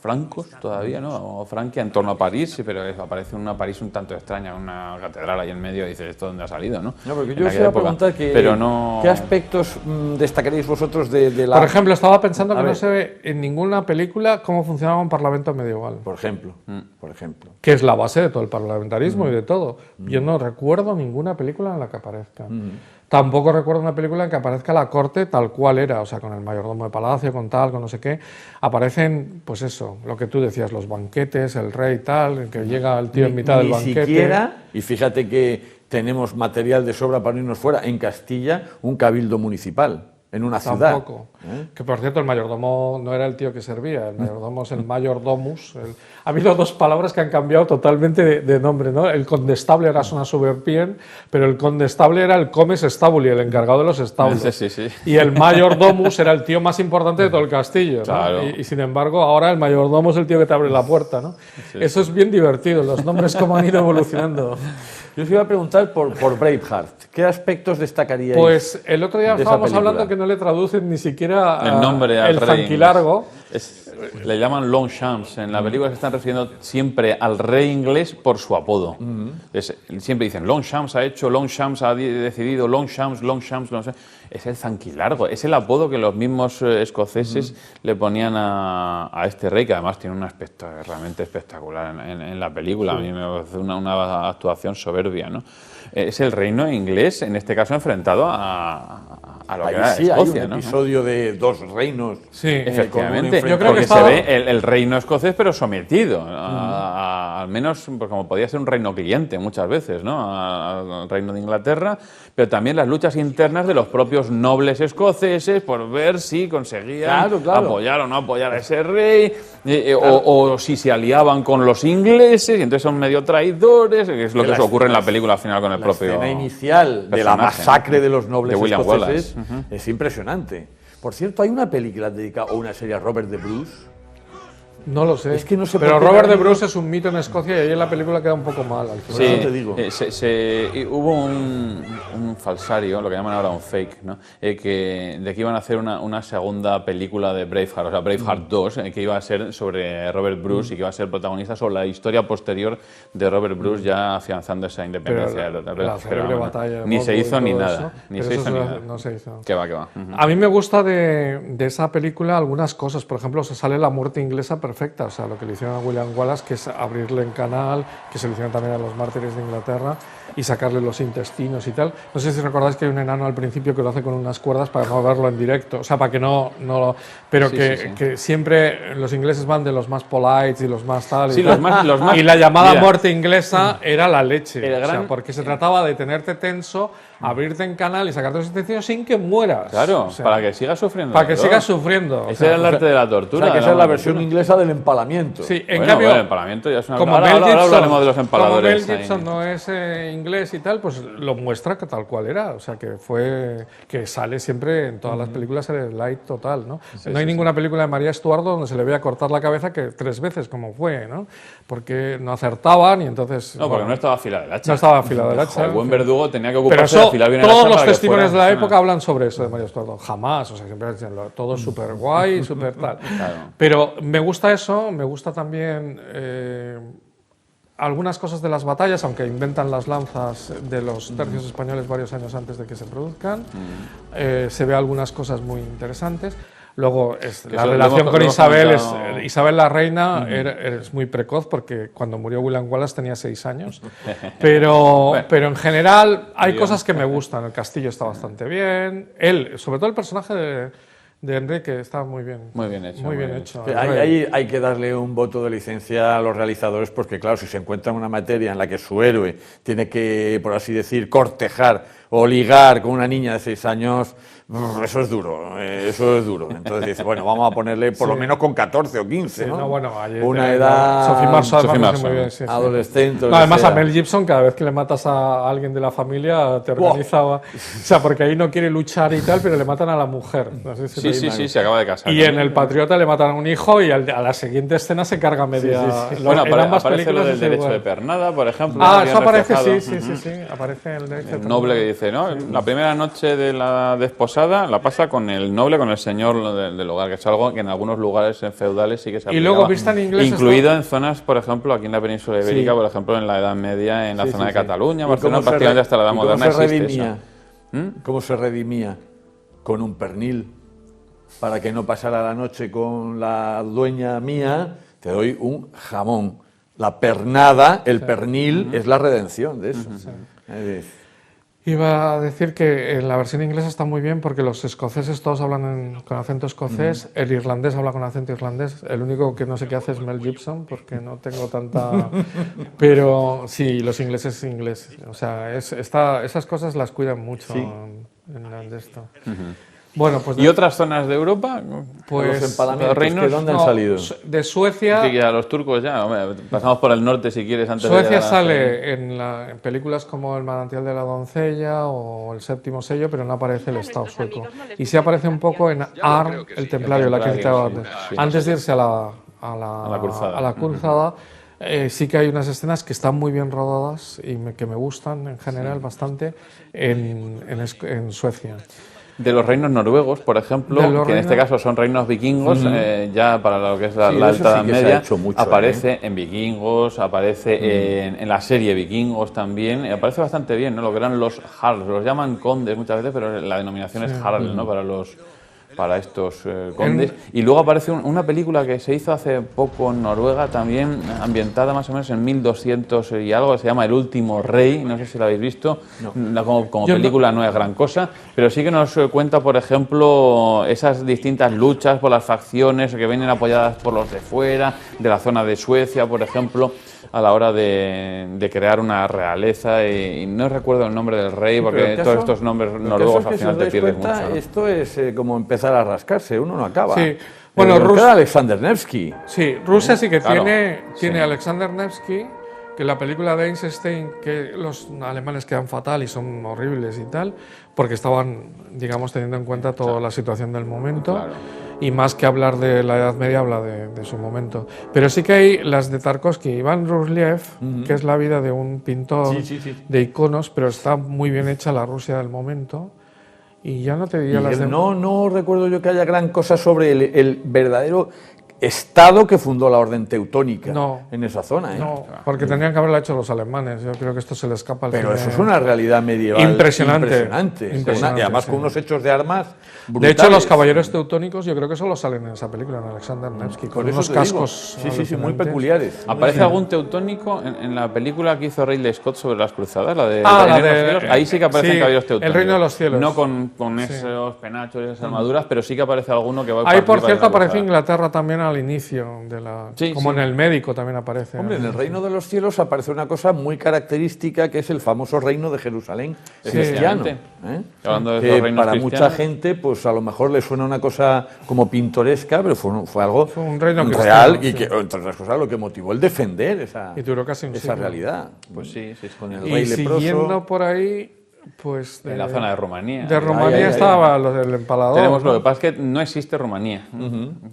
Speaker 3: francos todavía, ¿no? O Francia, en torno a París, sí, pero aparece una París un tanto extraña, una catedral ahí en medio, y dices, ¿esto dónde ha salido, no?
Speaker 1: No, porque yo os iba a preguntar ¿qué aspectos destacaréis vosotros de la...
Speaker 2: Por ejemplo, estaba pensando que no se ve en ninguna película cómo funcionaba un parlamento medieval.
Speaker 1: Por ejemplo.
Speaker 2: Que es la base de todo el parlamentarismo y de todo. Yo no recuerdo ninguna película en la que aparezca. Tampoco recuerdo una película en que aparezca la corte tal cual era, o sea, con el mayordomo de palacio, con tal, con no sé qué. Aparecen, pues eso, lo que tú decías, los banquetes, el rey tal, en que llega el tío en mitad del banquete.
Speaker 1: Ni siquiera, y fíjate que tenemos material de sobra para irnos fuera, en Castilla, un cabildo municipal, en una ciudad.
Speaker 2: Tampoco. Que por cierto, el mayordomo no era el tío que servía, el mayordomo es el mayordomus. Ha habido dos palabras que han cambiado totalmente de nombre, ¿no? El condestable era una subverpien, pero el condestable era el comes stabuli, el encargado de los establos.
Speaker 3: Sí.
Speaker 2: Y el mayordomus era el tío más importante de todo el castillo, ¿no?
Speaker 3: Claro.
Speaker 2: Y sin embargo, ahora el mayordomo es el tío que te abre la puerta, ¿no? Eso es bien divertido, los nombres como han ido evolucionando.
Speaker 1: Yo os iba a preguntar por Braveheart. ¿Qué aspectos destacaríais?
Speaker 2: Pues el otro día estábamos hablando que no le traducen ni siquiera
Speaker 3: el nombre al
Speaker 2: el
Speaker 3: rey
Speaker 2: zanquilargo.
Speaker 3: Le llaman Longchamps. En la película se están refiriendo siempre al rey inglés por su apodo. Siempre dicen Longchamps ha hecho, Longchamps ha decidido, Longchamps. Es el zanquilargo. Es el apodo que los mismos escoceses le ponían a este rey, que además tiene un aspecto realmente espectacular en la película. A mí me parece una actuación soberbia, ¿no? Es el reino inglés, en este caso enfrentado a lo que era Escocia,
Speaker 1: hay un episodio de dos reinos.
Speaker 2: Sí,
Speaker 3: efectivamente.
Speaker 2: Yo creo que
Speaker 3: se ve el reino escocés, pero sometido, al menos pues, como podía ser un reino cliente muchas veces, ¿no? Al reino de Inglaterra, pero también las luchas internas de los propios nobles escoceses por ver si conseguían apoyar o no apoyar a ese rey, o si se aliaban con los ingleses, y entonces son medio traidores, que es lo que se ocurre en la película al final con el propio
Speaker 1: escena inicial de la masacre de los nobles
Speaker 3: de William
Speaker 1: escoceses
Speaker 3: Wallace.
Speaker 1: Es impresionante. Por cierto, hay una película dedicada, o una serie a Robert de Bruce.
Speaker 2: No lo sé.
Speaker 1: Es que no sé
Speaker 2: pero
Speaker 1: por qué
Speaker 2: Robert de Bruce es un mito en Escocia y ahí en la película queda un poco mal. Al final.
Speaker 1: Sí, no te digo.
Speaker 3: Hubo un falsario, lo que llaman ahora un fake, ¿no? De que iban a hacer una segunda película de Braveheart, o sea, Braveheart 2, que iba a ser sobre Robert Bruce y que iba a ser protagonista sobre la historia posterior de Robert Bruce ya afianzando esa independencia. Ni se hizo ni nada. Ni se hizo ni nada.
Speaker 2: No se hizo.
Speaker 3: Que va.
Speaker 2: A mí me gusta de esa película algunas cosas. Por ejemplo, se sale la muerte inglesa perfecta. O sea, lo que le hicieron a William Wallace, que es abrirle en canal, que se le hicieron también a los mártires de Inglaterra y sacarle los intestinos y tal. No sé si recordáis que hay un enano al principio que lo hace con unas cuerdas para no verlo en directo. O sea, para que no pero que siempre los ingleses van de los más polites y los más tal.
Speaker 3: Sí, los más,
Speaker 2: y la llamada muerte inglesa era la leche. O sea, porque se trataba de tenerte tenso, abrirte en canal y sacarte los intestinos sin que mueras.
Speaker 3: Claro,
Speaker 2: o sea,
Speaker 3: para que sigas sufriendo.
Speaker 2: Para que sigas sufriendo.
Speaker 3: Ese era el arte de la tortura.
Speaker 1: O sea, que esa es la versión inglesa del empalamiento.
Speaker 2: Sí, en cambio,
Speaker 3: el empalamiento ya es una...
Speaker 2: Como
Speaker 3: ahora hablaremos de los empaladores.
Speaker 2: Como Mel Gibson no es inglés y tal, pues lo muestra que tal cual era, o sea, que sale siempre en todas las películas el light total, ¿no? No hay ninguna película de María Estuardo donde se le vea cortar la cabeza que 3 veces, como fue, ¿no? Porque no acertaban y entonces...
Speaker 3: No, porque no estaba afilada el hacha.
Speaker 2: No estaba afilada el hacha.
Speaker 3: El buen verdugo tenía que
Speaker 2: Pero
Speaker 3: ocuparse de
Speaker 2: eso,
Speaker 3: afilar bien el hacha
Speaker 2: todos los
Speaker 3: para que
Speaker 2: testimonios de
Speaker 3: fuera-
Speaker 2: la época hablan sobre eso de María Estuardo. Jamás, o sea, siempre dicen todo súper guay, súper tal.
Speaker 3: Claro.
Speaker 2: Pero me gusta eso, me gusta también algunas cosas de las batallas, aunque inventan las lanzas de los tercios españoles varios años antes de que se produzcan. Se ve algunas cosas muy interesantes. Luego, la
Speaker 3: eso lo
Speaker 2: relación
Speaker 3: hemos-
Speaker 2: con
Speaker 3: lo hemos
Speaker 2: Isabel,
Speaker 3: comentado.
Speaker 2: Isabel la Reina es muy precoz porque cuando murió William Wallace tenía 6 años. Pero en general hay
Speaker 3: Bien.
Speaker 2: cosas que me gustan. El castillo está bastante bien. Sobre todo el personaje de Enrique está muy bien.
Speaker 3: Muy bien hecho,
Speaker 2: Muy bien
Speaker 3: muy
Speaker 2: hecho.
Speaker 1: Hay que darle un voto de licencia a los realizadores porque, claro, si se encuentra en una materia en la que su héroe tiene que, por así decir, cortejar o ligar con una niña de 6 años, eso es duro, eso es duro. Entonces dice, bueno, vamos a ponerle por lo menos con 14 o 15,
Speaker 2: Sí,
Speaker 1: ¿no?
Speaker 2: no, bueno, ayer,
Speaker 1: una edad
Speaker 2: Sophie Marceau,
Speaker 3: Sophie
Speaker 2: además, lo hace
Speaker 3: Marceau.
Speaker 2: muy bien, sí, sí.
Speaker 1: adolescente. o
Speaker 2: No,
Speaker 1: lo que
Speaker 2: además a
Speaker 1: sea.
Speaker 2: Mel Gibson, cada vez que le matas a alguien de la familia, te organizaba. O sea, porque ahí no quiere luchar y tal, pero le matan a la mujer. No sé si
Speaker 3: Sí,
Speaker 2: te-
Speaker 3: sí, sí, se acaba de casar.
Speaker 2: Y en El Patriota le matan a un hijo y a la siguiente escena se carga media.
Speaker 3: Bueno,
Speaker 2: en ambas
Speaker 3: aparece lo
Speaker 2: películas
Speaker 3: del
Speaker 2: es
Speaker 3: derecho
Speaker 2: igual.
Speaker 3: de pernada, por ejemplo.
Speaker 2: Ah,
Speaker 3: bien
Speaker 2: eso aparece,
Speaker 3: reflejado.
Speaker 2: sí. Aparece el derecho de
Speaker 3: El noble que dice, ¿no? La primera noche de la desposada la pasa con el noble, con el señor del hogar, que es algo que en algunos lugares feudales sí que se
Speaker 2: Y luego,
Speaker 3: aplicaba.
Speaker 2: vista en inglés,
Speaker 3: incluido en zonas, por ejemplo, aquí en la península ibérica,
Speaker 1: Sí.
Speaker 3: por ejemplo, en la Edad Media, en la
Speaker 1: Sí,
Speaker 3: zona
Speaker 1: sí,
Speaker 3: de
Speaker 1: sí.
Speaker 3: Cataluña,
Speaker 1: ¿Y
Speaker 3: Barcelona,
Speaker 1: cómo se
Speaker 3: prácticamente
Speaker 1: re-
Speaker 3: hasta la Edad
Speaker 1: y
Speaker 3: Moderna
Speaker 1: cómo se
Speaker 3: existe
Speaker 1: redimía?
Speaker 3: eso.
Speaker 1: ¿Cómo se redimía? Con un pernil. Para que no pasara la noche con la dueña mía, te doy un jamón. La pernada, el pernil, es la redención de eso.
Speaker 2: Iba a decir que en la versión inglesa está muy bien porque los escoceses todos hablan con acento escocés, el irlandés habla con acento irlandés, el único que no sé qué hace es Mel Gibson porque no tengo tanta... Pero sí, los ingleses inglés, o sea, esas cosas las cuidan mucho
Speaker 1: Sí.
Speaker 2: en esto. Bueno, pues
Speaker 3: ¿Y otras zonas de Europa?
Speaker 2: pues,
Speaker 1: los empalamientos,
Speaker 3: reinos,
Speaker 1: ¿que ¿dónde han
Speaker 2: no,
Speaker 1: salido?
Speaker 2: de Suecia...
Speaker 3: Sí, que a los turcos ya, hombre, pasamos por el norte si quieres antes de
Speaker 2: Suecia
Speaker 3: llegar a-
Speaker 2: sale en películas como El manantial de la doncella o El séptimo sello, pero no aparece el Estado sueco. Y sí aparece un poco en Arn, el templario, la que he citado antes.
Speaker 3: sí.
Speaker 2: Antes de irse a la
Speaker 3: cruzada.
Speaker 2: a la cruzada, sí que hay unas escenas que están muy bien rodadas y que me gustan en general bastante en Suecia.
Speaker 3: De los reinos noruegos, por ejemplo,
Speaker 2: De los
Speaker 3: que en este
Speaker 2: reinos-
Speaker 3: caso son reinos vikingos, ya para lo que es la,
Speaker 1: Sí,
Speaker 3: la
Speaker 1: eso
Speaker 3: Alta
Speaker 1: sí
Speaker 3: Edad
Speaker 1: que se ha
Speaker 3: Media,
Speaker 1: hecho mucho,
Speaker 3: aparece en Vikingos, aparece en la serie Vikingos también, y aparece bastante bien, ¿no? Lo que eran los jarls, los llaman condes muchas veces, pero la denominación es jarl, ¿no? Para estos condes. Y luego aparece una película que se hizo hace poco en Noruega, también ambientada más o menos en 1200 y algo, que se llama El último rey, no sé si la habéis visto. Como
Speaker 2: Yo
Speaker 3: película no es gran cosa, pero sí que nos cuenta, por ejemplo, esas distintas luchas por las facciones que vienen apoyadas por los de fuera, de la zona de Suecia, por ejemplo, a la hora de crear una realeza. Y no recuerdo el nombre del rey, porque
Speaker 1: Pero el
Speaker 3: todos
Speaker 1: caso-
Speaker 3: estos nombres
Speaker 1: el
Speaker 3: noruegos
Speaker 1: caso es
Speaker 3: al
Speaker 1: que,
Speaker 3: final
Speaker 1: si
Speaker 3: te
Speaker 1: os dais
Speaker 3: pierdes
Speaker 1: cuenta,
Speaker 3: mucho, ¿no?
Speaker 1: Esto es como empezar a rascarse, uno no acaba.
Speaker 2: Sí. Bueno,
Speaker 1: Bueno,
Speaker 2: Rus-
Speaker 1: era Alexander Nevsky.
Speaker 2: Sí, Rusia sí que
Speaker 3: Claro,
Speaker 2: tiene
Speaker 3: sí.
Speaker 2: Alexander Nevsky, que la película de Einstein, que los alemanes quedan fatal y son horribles y tal, porque estaban, digamos, teniendo en cuenta toda la situación del momento.
Speaker 3: Claro.
Speaker 2: Y más que hablar de la Edad Media, habla de su momento. Pero sí que hay las de Tarkovsky, Iván Rusliev, que es la vida de un pintor
Speaker 1: Sí.
Speaker 2: de iconos, pero está muy bien hecha la Rusia del momento. Y ya no te diría las de...
Speaker 1: No recuerdo yo que haya gran cosa sobre el verdadero estado que fundó la orden teutónica
Speaker 2: No.
Speaker 1: en esa zona. ¿eh?
Speaker 2: No, porque tendrían que haberla hecho los alemanes. Yo creo que esto se le escapa al
Speaker 1: Pero
Speaker 2: cine.
Speaker 1: eso es una realidad medieval
Speaker 2: Impresionante.
Speaker 1: Y además
Speaker 2: Sí.
Speaker 1: con unos hechos de armas
Speaker 2: De
Speaker 1: brutales.
Speaker 2: hecho, los caballeros teutónicos yo creo que solo salen en esa película, en Alexander Nevsky, con
Speaker 1: Por eso
Speaker 2: unos
Speaker 1: te digo.
Speaker 2: cascos
Speaker 1: Sí, muy
Speaker 2: alucinantes.
Speaker 1: peculiares.
Speaker 3: ¿Aparece algún teutónico en la película que hizo Ridley Scott sobre las cruzadas? La de
Speaker 2: Ah,
Speaker 3: El
Speaker 2: la
Speaker 3: Reino de los
Speaker 2: de-
Speaker 3: Cielos. Ahí sí que aparecen
Speaker 2: sí,
Speaker 3: caballeros
Speaker 2: El
Speaker 3: teutónicos.
Speaker 2: Reino de los Cielos.
Speaker 3: No con esos penachos y esas armaduras, pero sí que aparece alguno que va a
Speaker 2: Ahí, por
Speaker 3: participar en
Speaker 2: cierto,
Speaker 3: la
Speaker 2: aparece
Speaker 3: cruzada.
Speaker 2: Inglaterra también al inicio,
Speaker 3: Sí,
Speaker 2: como
Speaker 3: sí.
Speaker 2: en El Médico también aparece.
Speaker 1: Hombre, en el reino de los cielos aparece una cosa muy característica que es el famoso reino de Jerusalén cristiano.
Speaker 3: Hablando de
Speaker 1: Que
Speaker 3: esos reinos
Speaker 1: para mucha
Speaker 3: cristianos.
Speaker 1: gente, pues a lo mejor le suena una cosa como pintoresca, pero fue algo
Speaker 2: Fue un reino
Speaker 1: real
Speaker 2: cristiano,
Speaker 1: y
Speaker 2: sí.
Speaker 1: que, entre otras cosas, lo que motivó el defender esa,
Speaker 2: Y duró casi un
Speaker 1: esa
Speaker 2: siglo.
Speaker 1: realidad.
Speaker 3: Pues sí, sí.
Speaker 1: Con el
Speaker 2: Y
Speaker 1: rey leproso.
Speaker 2: siguiendo por ahí, pues...
Speaker 3: En la zona de Rumanía.
Speaker 2: De Rumanía
Speaker 1: ahí.
Speaker 2: estaba lo del empalador.
Speaker 3: Tenemos
Speaker 2: ¿no?
Speaker 3: lo que pasa es que no existe Rumanía.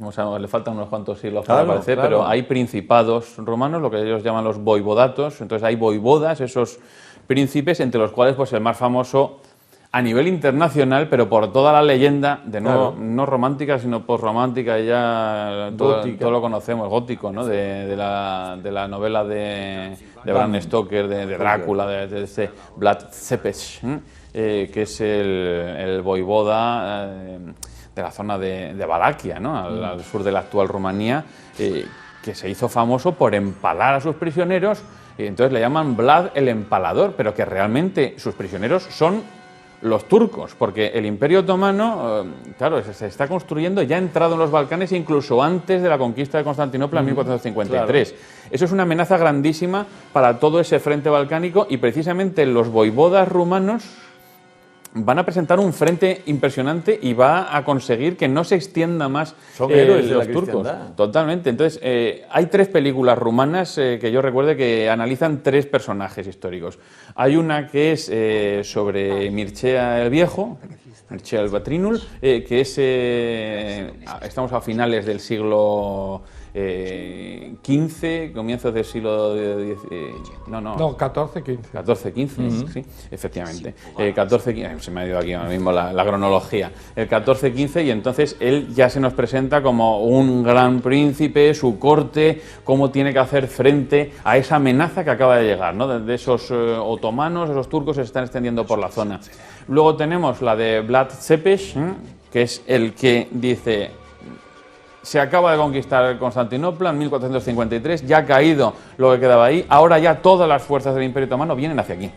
Speaker 3: O sea, le faltan unos cuantos siglos
Speaker 1: Claro,
Speaker 3: para aparecer,
Speaker 1: claro.
Speaker 3: pero hay principados romanos, lo que ellos llaman los voivodatos. Entonces hay voivodas, esos príncipes, entre los cuales pues el más famoso a nivel internacional, pero por toda la leyenda, de nuevo,
Speaker 1: Claro.
Speaker 3: no romántica, sino posromántica, y ya todo,
Speaker 1: Gótica.
Speaker 3: todo lo conocemos, gótico, ¿no? De la novela de Bram Stoker, de Drácula, de ese Vlad Tepes, que es el voivoda de la zona de Valaquia, ¿no? Al sur de la actual Rumanía, que se hizo famoso por empalar a sus prisioneros, y entonces le llaman Vlad el Empalador, pero que realmente sus prisioneros son los turcos, porque el Imperio Otomano, claro, se está construyendo ya entrado en los Balcanes, incluso antes de la conquista de Constantinopla en 1453. Claro. Eso es una amenaza grandísima para todo ese frente balcánico, y precisamente los voivodas rumanos van a presentar un frente impresionante y va a conseguir que no se extienda más
Speaker 1: Son héroes de
Speaker 3: los
Speaker 1: la
Speaker 3: turcos.
Speaker 1: cristiandad.
Speaker 3: Totalmente. Entonces, hay 3 películas rumanas que yo recuerde que analizan 3 personajes históricos. Hay una que es sobre Mircea el Viejo, Mircea el Batrinul, que es, estamos a finales del siglo XV, comienzos del siglo
Speaker 2: No, 14, 15.
Speaker 3: 14, 15, sí, efectivamente. 14, 15, se me ha ido aquí ahora mismo la cronología. El 14, 15, y entonces él ya se nos presenta como un gran príncipe, su corte, cómo tiene que hacer frente a esa amenaza que acaba de llegar, ¿no? De esos otomanos, esos turcos se están extendiendo por la zona. Luego tenemos la de Vlad Tepes, que es el que dice: se acaba de conquistar Constantinopla en 1453, ya ha caído lo que quedaba ahí, ahora ya todas las fuerzas del Imperio Otomano vienen hacia aquí.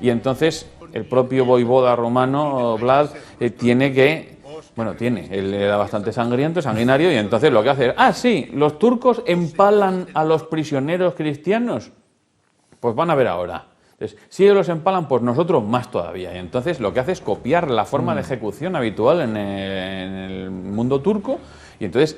Speaker 3: Y entonces el propio voivoda romano, Vlad, tiene que... Bueno, él era bastante sanguinario, y entonces lo que hace es: sí, los turcos empalan a los prisioneros cristianos, pues van a ver ahora. Entonces, si ellos los empalan, pues nosotros más todavía. Y entonces lo que hace es copiar la forma de ejecución habitual en el mundo turco, y entonces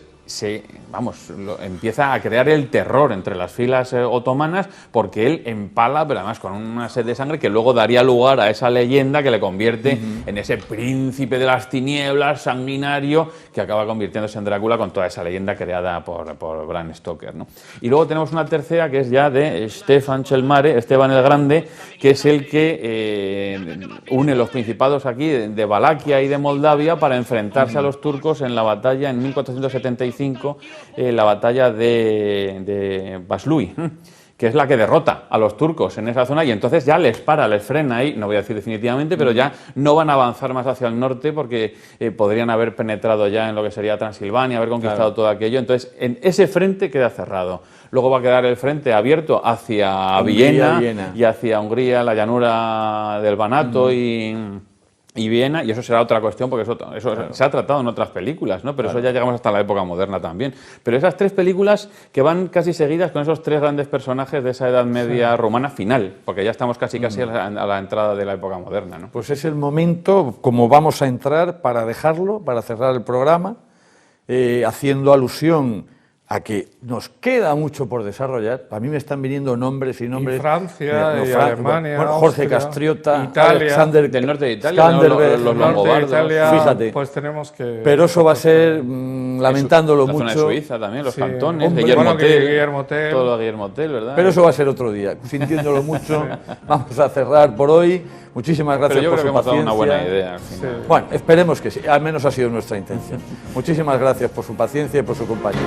Speaker 3: empieza a crear el terror entre las filas otomanas, porque él empala, pero además con una sed de sangre que luego daría lugar a esa leyenda que le convierte en ese príncipe de las tinieblas, sanguinario, que acaba convirtiéndose en Drácula con toda esa leyenda creada por Bram Stoker, ¿no? Y luego tenemos una tercera que es ya de Štefan Cel-Mare, Esteban el Grande, que es el que une los principados aquí de Valaquia y de Moldavia para enfrentarse a los turcos en la batalla en 1475, la batalla de Vaslui, que es la que derrota a los turcos en esa zona, y entonces ya les frena ahí, no voy a decir definitivamente, pero ya no van a avanzar más hacia el norte, porque podrían haber penetrado ya en lo que sería Transilvania, haber conquistado todo aquello. Entonces, en ese frente queda cerrado. Luego va a quedar el frente abierto hacia Viena y hacia Hungría, la llanura del Banato y Viena, y eso será otra cuestión, porque eso claro, se ha tratado en otras películas, ¿no? Pero claro, eso ya llegamos hasta la época moderna también. Pero esas 3 películas que van casi seguidas con esos 3 grandes personajes de esa Edad Media romana final, porque ya estamos casi a la entrada de la época moderna, ¿no?
Speaker 1: Pues es el momento, como vamos a entrar, para dejarlo, para cerrar el programa, haciendo alusión a que nos queda mucho por desarrollar. A mí me están viniendo nombres y nombres.
Speaker 2: Y Francia, y Alemania,
Speaker 1: Jorge
Speaker 2: Austria,
Speaker 1: Castriota,
Speaker 2: Italia,
Speaker 1: Alexander
Speaker 3: del norte de Italia,
Speaker 1: Skanderbeg,
Speaker 3: los longobardos.
Speaker 2: Italia,
Speaker 1: fíjate.
Speaker 2: Pues tenemos que...
Speaker 1: Pero eso va a ser, lamentándolo
Speaker 3: la
Speaker 1: mucho.
Speaker 3: La zona de Suiza también, los cantones,
Speaker 1: Hombre,
Speaker 3: Guillermo
Speaker 2: Tell.
Speaker 3: Todo lo Guillermo Tell, ¿verdad?
Speaker 1: Pero eso va a ser otro día. Sintiéndolo mucho, vamos a cerrar por hoy. Muchísimas gracias por su paciencia.
Speaker 3: Pero yo creo que hemos dado una buena idea al final.
Speaker 1: Sí. Bueno, esperemos que sí. Al menos ha sido nuestra intención. Muchísimas gracias por su paciencia y por su compañía.